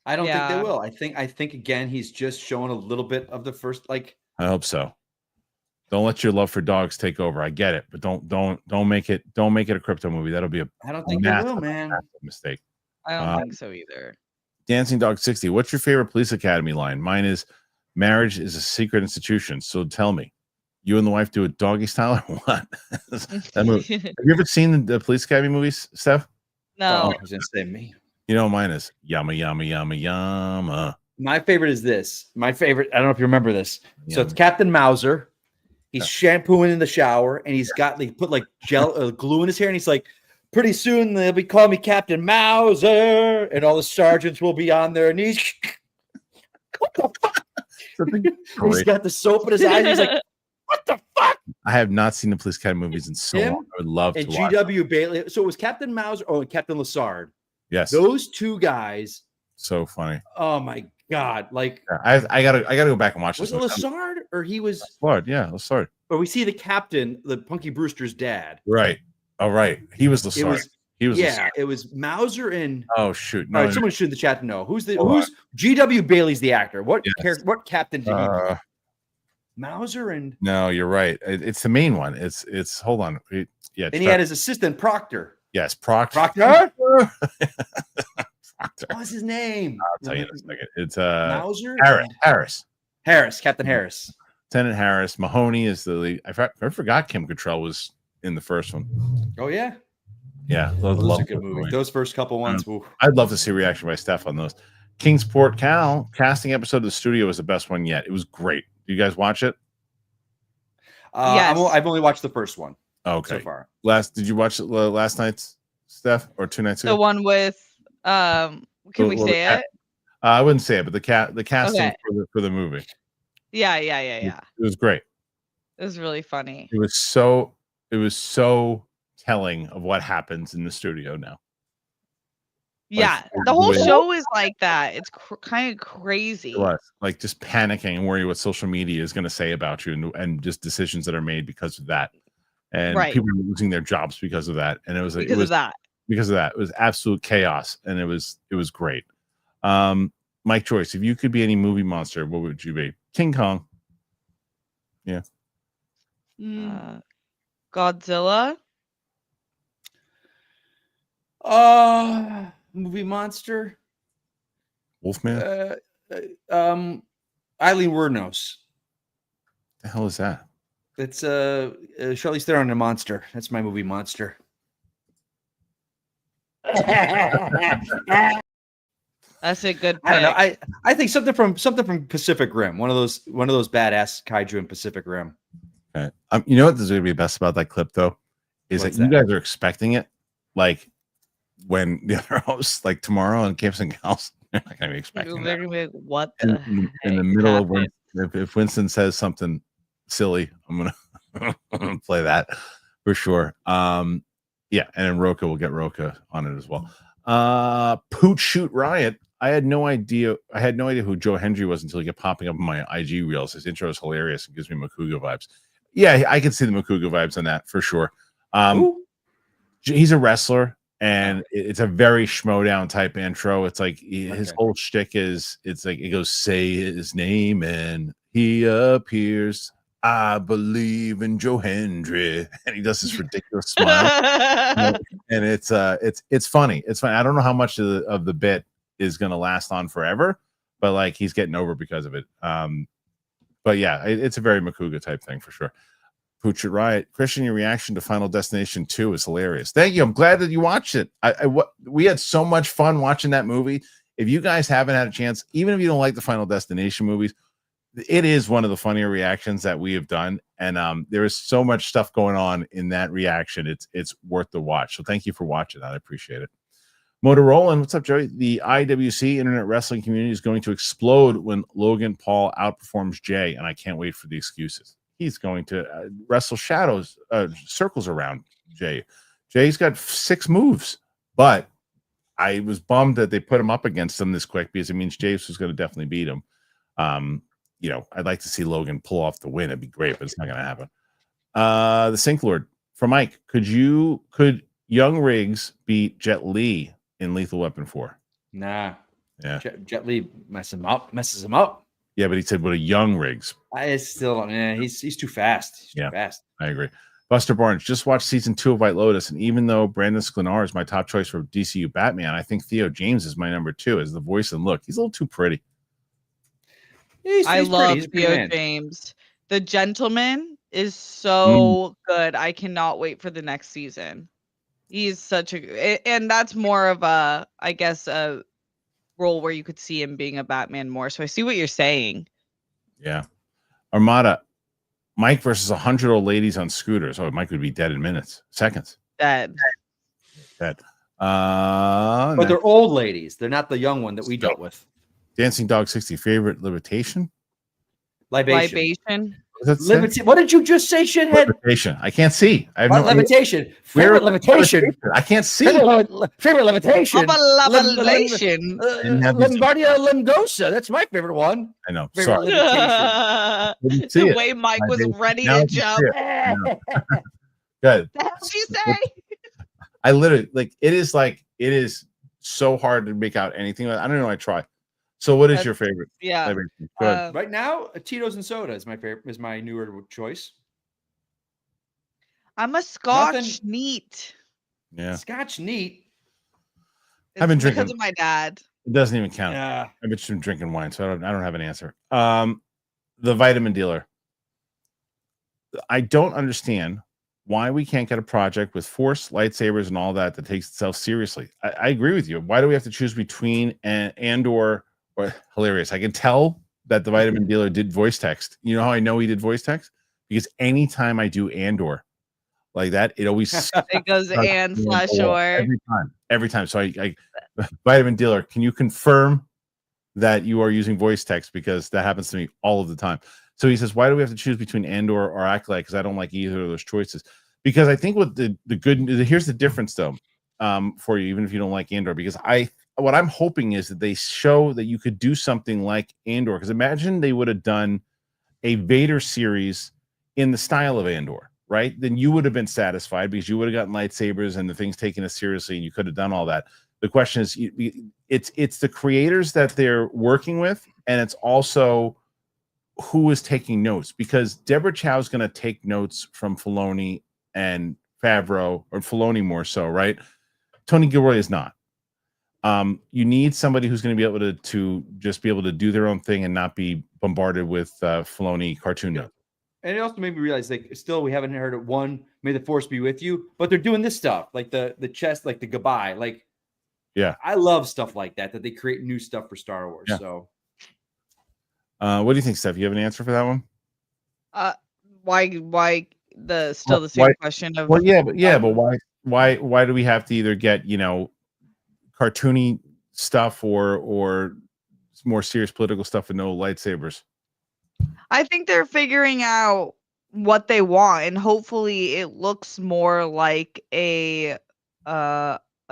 I don't think they Yeah. will. I think again, he's just showing a little bit of the first, like, I hope so. Don't let your love for dogs take over. I get it, but don't make it a crypto movie. That'll be I don't think they will, man. massive mistake. I don't think so either. Dancing Dog 60. What's your favorite Police Academy line? Mine is, marriage is a secret institution. So tell me, you and the wife do it doggy style or what? That movie. Have you ever seen the Police Academy movies, Steph? No. I was gonna say me. Mine is yama yama yama yama. My favorite is this. My favorite. I don't know if you remember this. So Yama. it's Captain Mauser. He's shampooing in the shower, and he's got like put like gel glue in his hair, and he's like, pretty soon they'll be calling me Captain Mauser, and all the sergeants will be on their knees. What the fuck? He's got the soap in his eyes. He's like, what the fuck? I have not seen the Police Academy movies in so long. I would love to and watch. G.W. Bailey. So it was Captain Mauser and Captain Lassard. Yes, Those two guys. so funny. Oh my god! Like, I gotta go back and watch was this. it Lassard or he was? Lassard, yeah, Lassard. Or we see the captain, the Punky Brewster's dad. Right. Oh, right. He was Lassard. He was. Yeah, Lassard. it was Mauser and. Oh shoot! All No, right, someone should in the chat know who's Hold G.W. Bailey's the actor. What Yes. what captain did he play? Mauser and. no, you're right. It's the main one. It's hold on. Yeah, And he had his assistant Proctor. yes, Proctor. Proctor. Proctor. What's his name? I'll tell you in a second. It's Mauser. Harris. Captain Harris. Lieutenant Harris. Mahoney is the lead. I forgot Kim Cattrall was in the first one. Oh yeah, Yeah, those love are good movie. Those first couple ones. Oof. I'd love to see a reaction by Steph on those. Kingsport Cal casting episode of The Studio was the best one yet. It was great. Do you guys watch it? Yes. I've only watched the first one Okay. so far. Did you watch it last night's, Steph, or 2 nights ago? The one with can we Well, say it? I wouldn't say it, but the casting Okay. for the movie. Yeah. It was great. It was really funny. It was so telling of what happens in the studio now. Yeah, Like, the whole the way- show is like that. It's kind of crazy. It was like just panicking and worrying what social media is going to say about you, and just decisions that are made because of that, and Right. people are losing their jobs because of that. And it was like Because of that. because of that. It was absolute chaos, and it was great. Mike Joyce, if you could be any movie monster, what would you be? King Kong. Yeah. Godzilla. Movie monster. Wolfman. Eileen Wuornos. The hell is that? It's Charlize Theron, a monster. That's my movie monster. That's a good pick. I don't know. I think something from Pacific Rim. One of those badass kaiju in Pacific Rim. Okay. You know what is going to be best about that clip though, is What's that you that? guys are expecting it, like when the other hosts, like tomorrow on Camps and Gals, they're not going to be expecting They're that. gonna be like, what the In the heck middle of happened? if Winston says something silly, I'm gonna play that for sure. Yeah, and then Roka will get Roka on it as well. Pooch Shoot Riot. I had no idea who Joe Hendry was until he kept popping up in my IG reels. His intro is hilarious and gives me Makuga vibes. Yeah, I can see the Makuga vibes on that for sure. He's a wrestler, and it's a very schmodown type intro. It's like his whole shtick is, it's like it goes, say his name and he appears. I believe in Joe Hendry, and he does this ridiculous smile, and it's funny. It's funny. I don't know how much of the bit is going to last on forever, but like he's getting over because of it. But yeah, it's a very Makuga type thing for sure. Pooch It Riot. Kristian, your reaction to Final Destination 2 is hilarious. Thank you. I'm glad that you watched it. We had so much fun watching that movie. If you guys haven't had a chance, even if you don't like the Final Destination movies, it is one of the funnier reactions that we have done. And there is so much stuff going on in that reaction. It's worth the watch. So thank you for watching that. I appreciate it. Motorola, what's up, Joey? The IWC Internet Wrestling community is going to explode when Logan Paul outperforms Jay, and I can't wait for the excuses. He's going to wrestle circles around Jay Jay's got 6 moves, but I was bummed that they put him up against him this quick because it means Jace was going to definitely beat him. I'd like to see Logan pull off the win. It'd be great, but it's not going to happen. The Sink Lord for Mike. Could Young Riggs beat Jet Li in Lethal Weapon 4? Nah. Yeah. Jet Li messes him up. Yeah, but he said, "What a Young Riggs." I still, he's too fast. He's too fast. I agree. Buster Barnes just watched season 2 of White Lotus, and even though Brandon Sklenar is my top choice for DCU Batman, I think Theo James is my number 2 as the voice and look. He's a little too pretty. I love Theo James. The Gentleman is so good. I cannot wait for the next season. He's such and that's more of a, I guess, a role where you could see him being a Batman more. So I see what you're saying. Yeah. Armada, Mike versus 100 old ladies on scooters. Oh, Mike would be dead in seconds. Dead. But they're old ladies. They're not the young one that we dealt with. Dancing Dog 60, favorite libation? Libation. What did you just say, shithead? Levitation. I can't see. I have no levitation. Favorite levitation. I can't see. Favorite levitation. Levitation. Lombardia Limgosa. That's my favorite one. I know. Sorry. The way Mike was ready to jump. Good. The hell did you say? I literally it is so hard to make out anything. I don't know. I try. So what is your favorite? Yeah. Right now, Tito's and soda is my favorite. Is my newer choice. I'm a Scotch neat. Yeah. Scotch neat. I've been drinking because of my dad. It doesn't even count. Yeah. I've been drinking wine, so I don't have an answer. The vitamin dealer. I don't understand why we can't get a project with force, lightsabers, and all that takes itself seriously. I agree with you. Why do we have to choose between Andor or hilarious? I can tell that the vitamin dealer did voice text. You know how I know he did voice text? Because anytime I do Andor like that, it always it goes and/or every time. So I vitamin dealer, can you confirm that you are using voice text? Because that happens to me all of the time. So he says, why do we have to choose between Andor or Acolyte? Because I don't like either of those choices. Because I think what here's the difference though, for you, even if you don't like Andor, because what I'm hoping is that they show that you could do something like Andor. Because imagine they would have done a Vader series in the style of Andor, right? Then you would have been satisfied because you would have gotten lightsabers and the things taken as seriously, and you could have done all that. The question is, it's the creators that they're working with, and it's also who is taking notes, because Deborah Chow is going to take notes from Filoni and Favreau, or Filoni more so, right? Tony Gilroy is not. You need somebody who's going to be able to just be able to do their own thing and not be bombarded with Filoni cartoon notes. And it also made me realize, still we haven't heard it. One, may the force be with you, but they're doing this stuff, like the chest, like the goodbye, yeah. I love stuff like that they create new stuff for Star Wars. Yeah. So, what do you think, Steph? You have an answer for that one? Why the same question of? Well, but why do we have to either get cartoony stuff or more serious political stuff with no lightsabers? I think they're figuring out what they want, and hopefully it looks more like a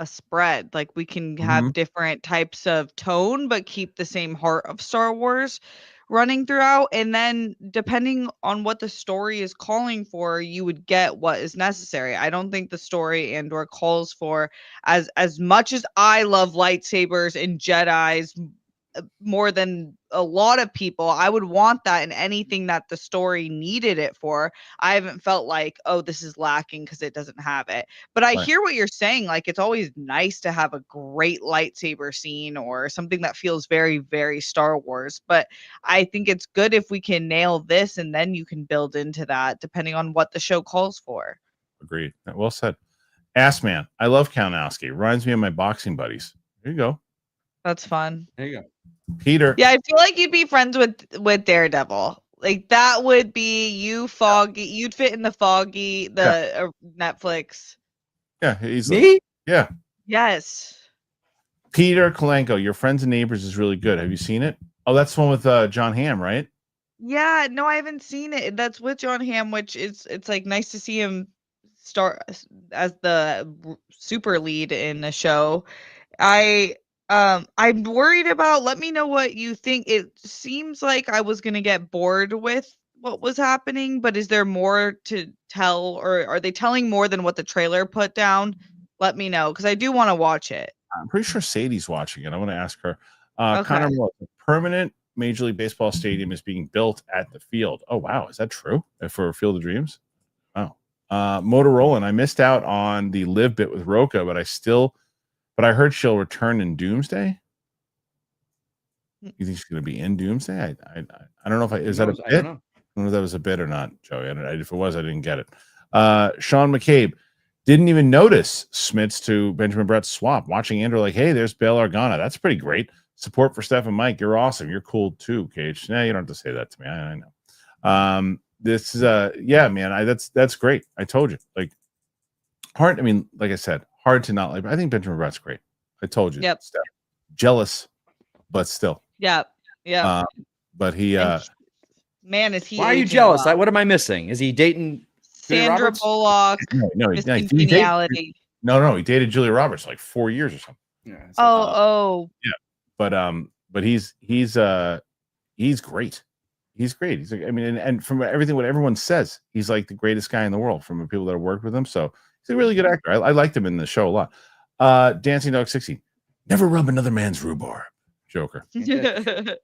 spread. Like we can have different types of tone, but keep the same heart of Star Wars running throughout. And then depending on what the story is calling for, you would get what is necessary. I don't think the story Andor calls for as much as I love lightsabers and Jedis more than a lot of people. I would want that in anything that the story needed it for. I haven't felt like, oh, this is lacking because it doesn't have it. But I hear what you're saying. Like, it's always nice to have a great lightsaber scene or something that feels very, very Star Wars. But I think it's good if we can nail this, and then you can build into that depending on what the show calls for. Agreed. Well said. Ass Man. I love Kalinowski. Reminds me of my boxing buddies. There you go. That's fun. There you go. Peter. Yeah, I feel like you'd be friends with Daredevil. Like that would be you, Foggy. You'd fit in the Foggy, Netflix. Yeah, he's me. Yeah. Yes. Peter Kalenko, Your Friends and Neighbors is really good. Have you seen it? Oh, that's the one with John Hamm, right? Yeah, no, I haven't seen it. That's with John Hamm, which it's like nice to see him as the super lead in the show. I'm worried about, let me know what you think. It seems like I was gonna get bored with what was happening, but is there more to tell, or are they telling more than what the trailer put down? Let me know, because I do want to watch it. I'm pretty sure Sadie's watching it. I want to ask her. Okay. Connor, a permanent Major League Baseball stadium is being built at the field. Oh, wow. Is that true? For Field of Dreams? Wow. Motorola, and I missed out on the live bit with Roka, but I heard she'll return in Doomsday. You think she's going to be in Doomsday? I don't know is that a bit? I don't know if that was a bit or not, Joey. If it was, I didn't get it. Sean McCabe didn't even notice Smits to Benjamin Brett's swap. Watching Andor, like, hey, there's Bail Organa. That's pretty great. Support for Steph and Mike. You're awesome. You're cool too, Cage. Nah, you don't have to say that to me. I know. This is yeah, man. That's great. I told you. Like, hard. I mean, like I said, hard to not like. But I think Benjamin Brett's great. I told you. Yep. Steph. Jealous, but still. Yep. But he. Man, is he? Why are you jealous? What am I missing? Is he dating Sandra Bullock? No, Miss Congeniality. No, he dated Julia Roberts like 4 years or something. Yeah, yeah, but he's great. He's great. He's like, I mean, and from everything what everyone says, he's like the greatest guy in the world from the people that have worked with him. So he's a really good actor. I liked him in the show a lot. Dancing Dog 60. Never rub another man's rhubarb. Joker. Yep.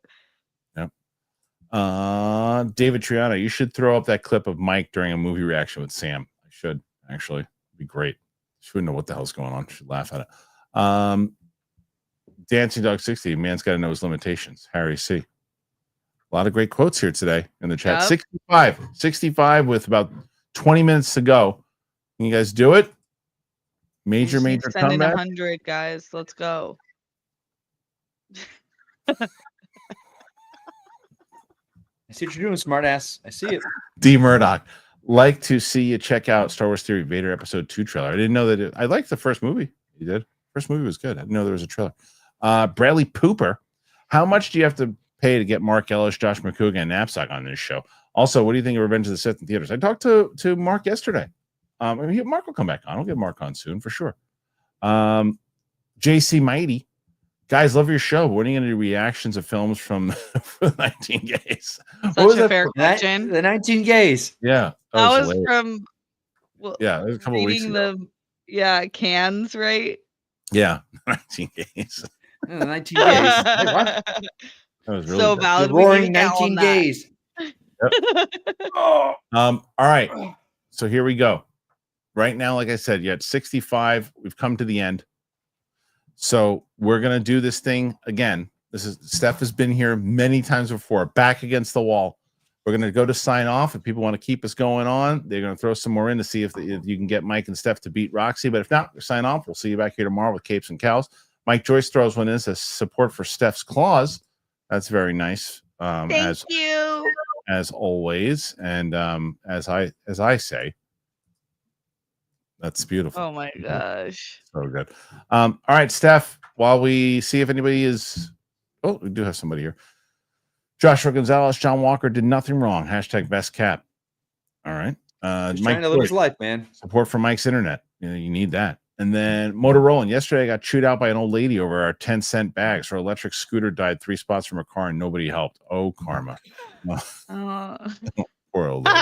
David Triana, you should throw up that clip of Mike during a movie reaction with Sam. I should actually. It'd be great. She wouldn't know what the hell's going on. She'd laugh at it. Dancing Dog 60, man's got to know his limitations. Harry C. A lot of great quotes here today in the chat. Yep. 65 with about 20 minutes to go. Can you guys do it? Major comeback. 100, guys. Let's go. I see what you're doing, smartass. I see it. D. Murdoch, like to see you check out Star Wars Theory Vader Episode 2 trailer. I didn't know that. I liked the first movie. You did? First movie was good. I didn't know there was a trailer. Bradley Pooper, how much do you have to pay to get Mark Ellis, Josh McCougan, and Knapsack on this show? Also, what do you think of Revenge of the Sith in theaters? I talked to Mark yesterday. Mark will come back on. I'll get Mark on soon for sure. JC Mighty, guys, love your show. When are you going to do reactions of films from the 19 Gays? Such a fair question. The 19 Gays. Yeah. That was from. Well, yeah, it was a couple weeks ago. Cans, right? Yeah, 19 Gays. Yeah, the 19 Gays. Wait, what? That was really so good. valid. The roaring 19 Gays. Yep. All right. So here we go. Right now, like I said, you had 65. We've come to the end. So we're gonna do this thing again. Steph has been here many times before. Back against the wall. We're gonna go to sign off. If people want to keep us going on, they're gonna throw some more in to see if you can get Mike and Steph to beat Roxy. But if not, sign off. We'll see you back here tomorrow with Capes and Cows. Mike Joyce throws one in as support for Steph's claws. That's very nice. Thank you. As always, and as I say, that's beautiful. Oh my gosh. So good. All right, Steph, while we see if anybody is we do have somebody here. Joshua Gonzalez, John Walker did nothing wrong. # best cap. All right. He's Mike trying to live his life, man. Support for Mike's internet. You need that. And then Motorola. Yesterday I got chewed out by an old lady over our 10-cent bags. Her electric scooter died 3 spots from her car and nobody helped. Oh, karma. Poor old lady.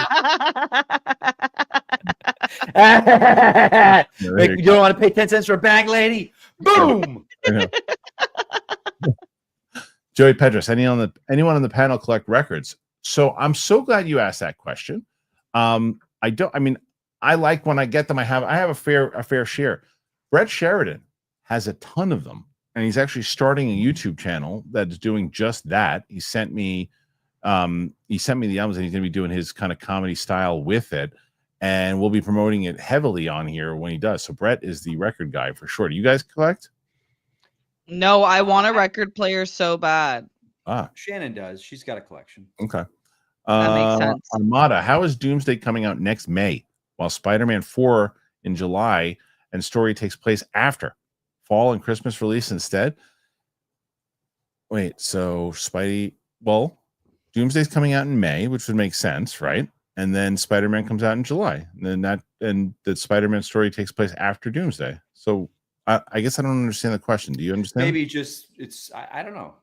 You don't want to pay 10 cents for a bag, lady? Boom! Joey Pedros, anyone on the panel collect records? So I'm so glad you asked that question. I like when I get them. I have a fair share. Brett Sheridan has a ton of them, and he's actually starting a YouTube channel that's doing just that. He sent me the albums, and he's going to be doing his kind of comedy style with it, and we'll be promoting it heavily on here when he does. So Brett is the record guy for sure. Do you guys collect? No, I want a record player so bad. Shannon does. She's got a collection. Okay. That makes sense. Armada, how is Doomsday coming out next May, while Spider-Man 4 in July and story takes place after fall and Christmas release instead? Wait, so Doomsday's coming out in May, which would make sense, right? and then Spider-Man comes out in July, and the Spider-Man story takes place after Doomsday. So I guess I don't understand the question. Do you understand? Maybe just I don't know.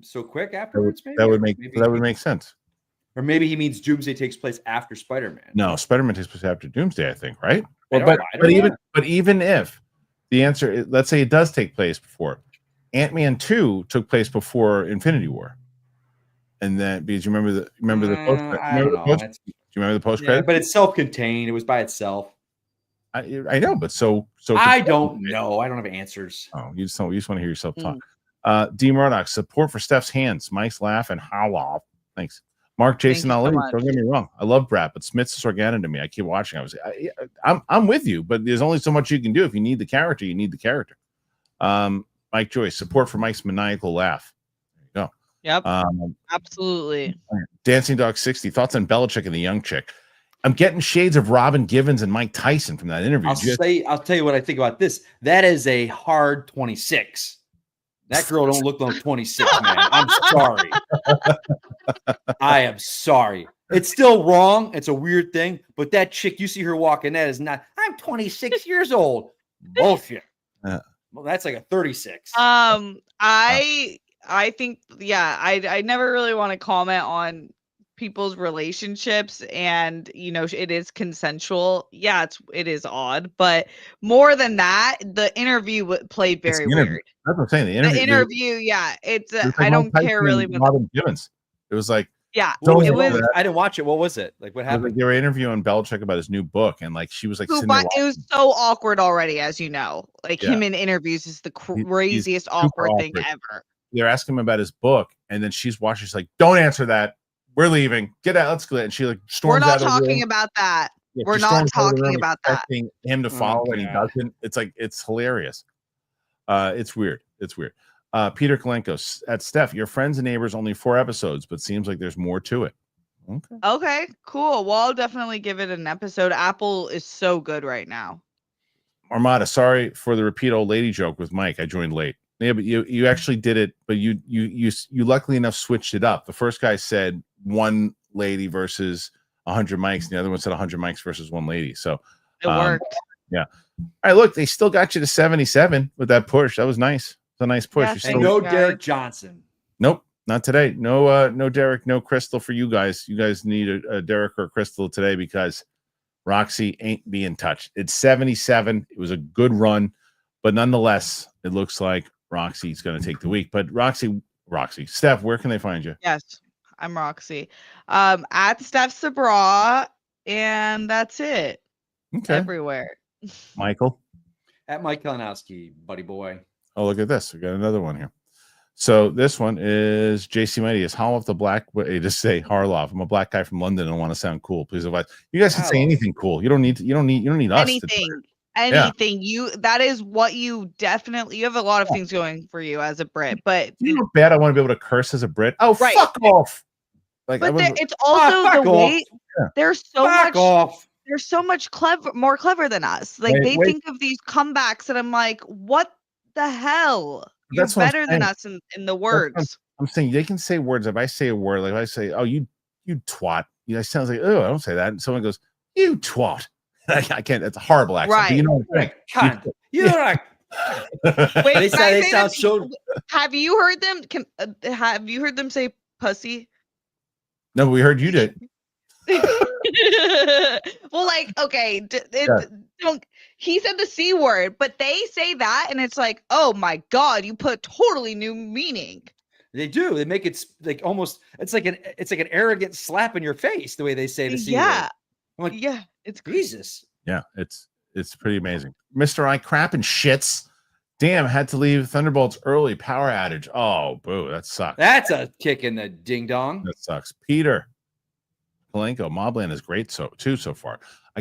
So quick that afterwards, would make sense. Or maybe he means Doomsday takes place after Spider-Man. No, Spider-Man takes place after Doomsday, I think, right? I Well, don't know. but even if the answer is, let's say it does take place before, Ant-Man 2 took place before Infinity War. And then because you remember the post do you remember the post credit? Yeah, but it's self-contained. It was by itself. I know, but so I don't know. I don't have answers. Oh, you just want to hear yourself talk. D Murdoch, support for Steph's hands, Mike's laugh, and Harloff. Thanks. Mark Jason Ali. So Don't get me wrong. I love Brat, but Smith's is organic to me. I keep watching. I'm with you, but there's only so much you can do. If you need the character, you need the character. Mike Joyce, support for Mike's maniacal laugh. There you go. Yep. Absolutely. Dancing Dog 60. Thoughts on Belichick and the young chick. I'm getting shades of Robin Givens and Mike Tyson from that interview. I'll tell you what I think about this. That is a hard 26. That girl don't look like 26, man. I'm sorry. I am sorry. It's still wrong. It's a weird thing, but that chick, you see her walking, that is not. I'm 26 years old. Bullshit. Well, that's like a 36. I think, I never really want to comment on people's relationships, and it is consensual. Yeah, it is odd, but more than that, the interview played very weird. That's what I'm saying. The interview, it's I don't care really about Robin Givens. It was like, yeah, it was. I didn't watch it. What was it? Like, what happened? Like they were interviewing Belichick about his new book, and like she was like, it was so awkward already, as you know. Like him in interviews is the craziest awkward thing ever. They're asking him about his book, and then she's watching. She's like, "Don't answer that. We're leaving. Get out. Let's go." And she like storms out. We're not talking about that. Yeah, we're not talking about that. Him to follow, and he doesn't. It's like it's hilarious. It's weird. It's weird. Peter Kalenko at Steph. Your friends and neighbors only 4 episodes, but seems like there's more to it. Okay, cool. Well, I'll definitely give it an episode. Apple is so good right now. Armada, sorry for the repeat old lady joke with Mike. I joined late. Yeah, but you actually did it, but you luckily enough switched it up. The first guy said 1 lady versus 100 mics, and the other one said 100 mics versus 1 lady. So it worked. Yeah. All right, look, they still got you to 77 with that push. That was nice. It's a nice push. And no Derek Johnson. Nope, not today. No Derek, no Crystal for you guys. You guys need a Derek or a Crystal today because Roxy ain't being touched. It's 77. It was a good run, but nonetheless, it looks like Roxy's going to take the week. But Roxy, Steph, where can they find you? Yes, I'm Roxy. At Steph Sabra, and that's it. Okay. Everywhere. Michael? At Mike Kalinowski, buddy boy. Oh, look at this. We got another one here. So this one is JC Mighty. Is Harloff the black way to say Harloff? I'm a black guy from London and want to sound cool. Please advise. You guys can say anything cool. You don't need us. Anything. That is what you definitely. You have a lot of things going for you as a Brit, but you know how bad I want to be able to curse as a Brit. Oh, right. Fuck off! Like, but it's also the way there's so much. Off. They're so much more clever than us. Like they think of these comebacks, and I'm like, what the hell? You're better than us in the words. I'm saying they can say words. If I say a word, like if I say, "Oh, you twat," it sounds like, "Oh, I don't say that." And someone goes, "You twat." I can't. It's a horrible accent. Right. But you know what I'm saying? You're like. Wait, they sound so. Have you heard them? Have you heard them say pussy? No, we heard you did. Well, like, okay, he said the C word, but they say that, and it's like, oh my god, you put totally new meaning. They do. They make it like almost. It's like an arrogant slap in your face the way they say the C word. I'm like, yeah, it's Jesus. Yeah, it's pretty amazing. Mr. I crap and shits. Damn, had to leave Thunderbolts early. Power outage. Oh, boo, that sucks. That's a kick in the ding dong. That sucks. Peter Palenko, Mobland is great so far. I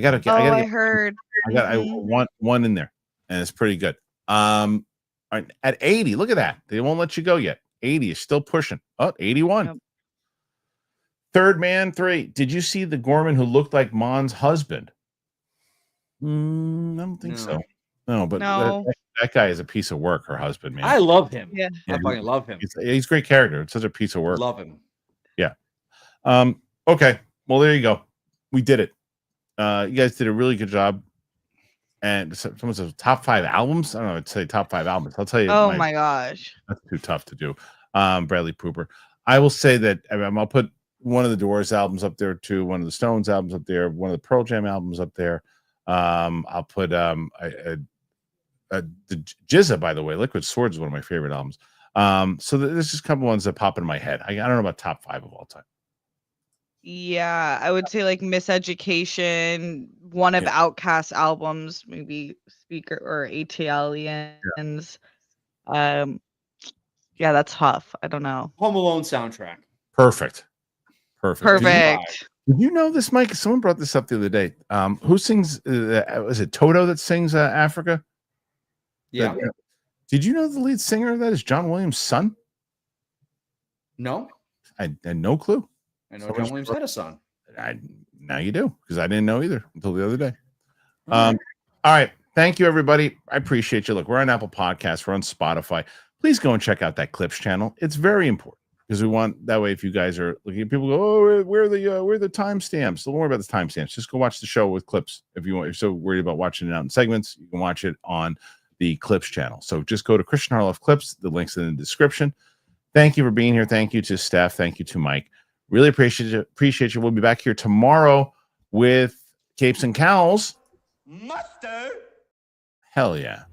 want one in there, and it's pretty good. At 80, look at that. They won't let you go yet. 80 is still pushing. Oh, 81. Yep. Third man 3. Did you see the Gorman who looked like Mon's husband? I don't think so. No, but that guy is a piece of work. Her husband, man. I love him. Yeah, I fucking love him. He's a great character. It's such a piece of work. Love him. Yeah. Okay. Well, there you go. we did it. You guys did a really good job. And someone says top 5 albums. I don't know. I'd say top 5 albums. I'll tell you. Oh my gosh, that's too tough to do. Bradley Pooper. I will say that I'll put one of the Doors albums up there too. One of the Stones albums up there. One of the Pearl Jam albums up there. I'll put the Jizza, by the way. Liquid Swords is one of my favorite albums. So there's just a couple ones that pop in my head. I don't know about top 5 of all time. Yeah, I would say like Miseducation, one of Outkast's albums, maybe Speaker or ATLians. Yeah, that's tough. I don't know. Home Alone soundtrack. Perfect. Perfect. Did you know this, Mike? Someone brought this up the other day. Who sings? Was it Toto that sings Africa? Yeah. Did you know the lead singer of that is John Williams' son? No. I had no clue. I know John Williams had a son. Now you do, because I didn't know either until the other day. All right. Thank you, everybody. I appreciate you. Look, we're on Apple Podcasts. We're on Spotify. Please go and check out that Clips channel. It's very important because we want that way. If you guys are looking at people go, oh, where are the timestamps? Don't worry about the timestamps. Just go watch the show with clips. If you're so worried about watching it out in segments, you can watch it on the Clips channel. So just go to Kristian Harloff Clips. The link's in the description. Thank you for being here. Thank you to Steph. Thank you to Mike. Really appreciate you. We'll be back here tomorrow with Capes and Cowls. Mustard. Hell yeah.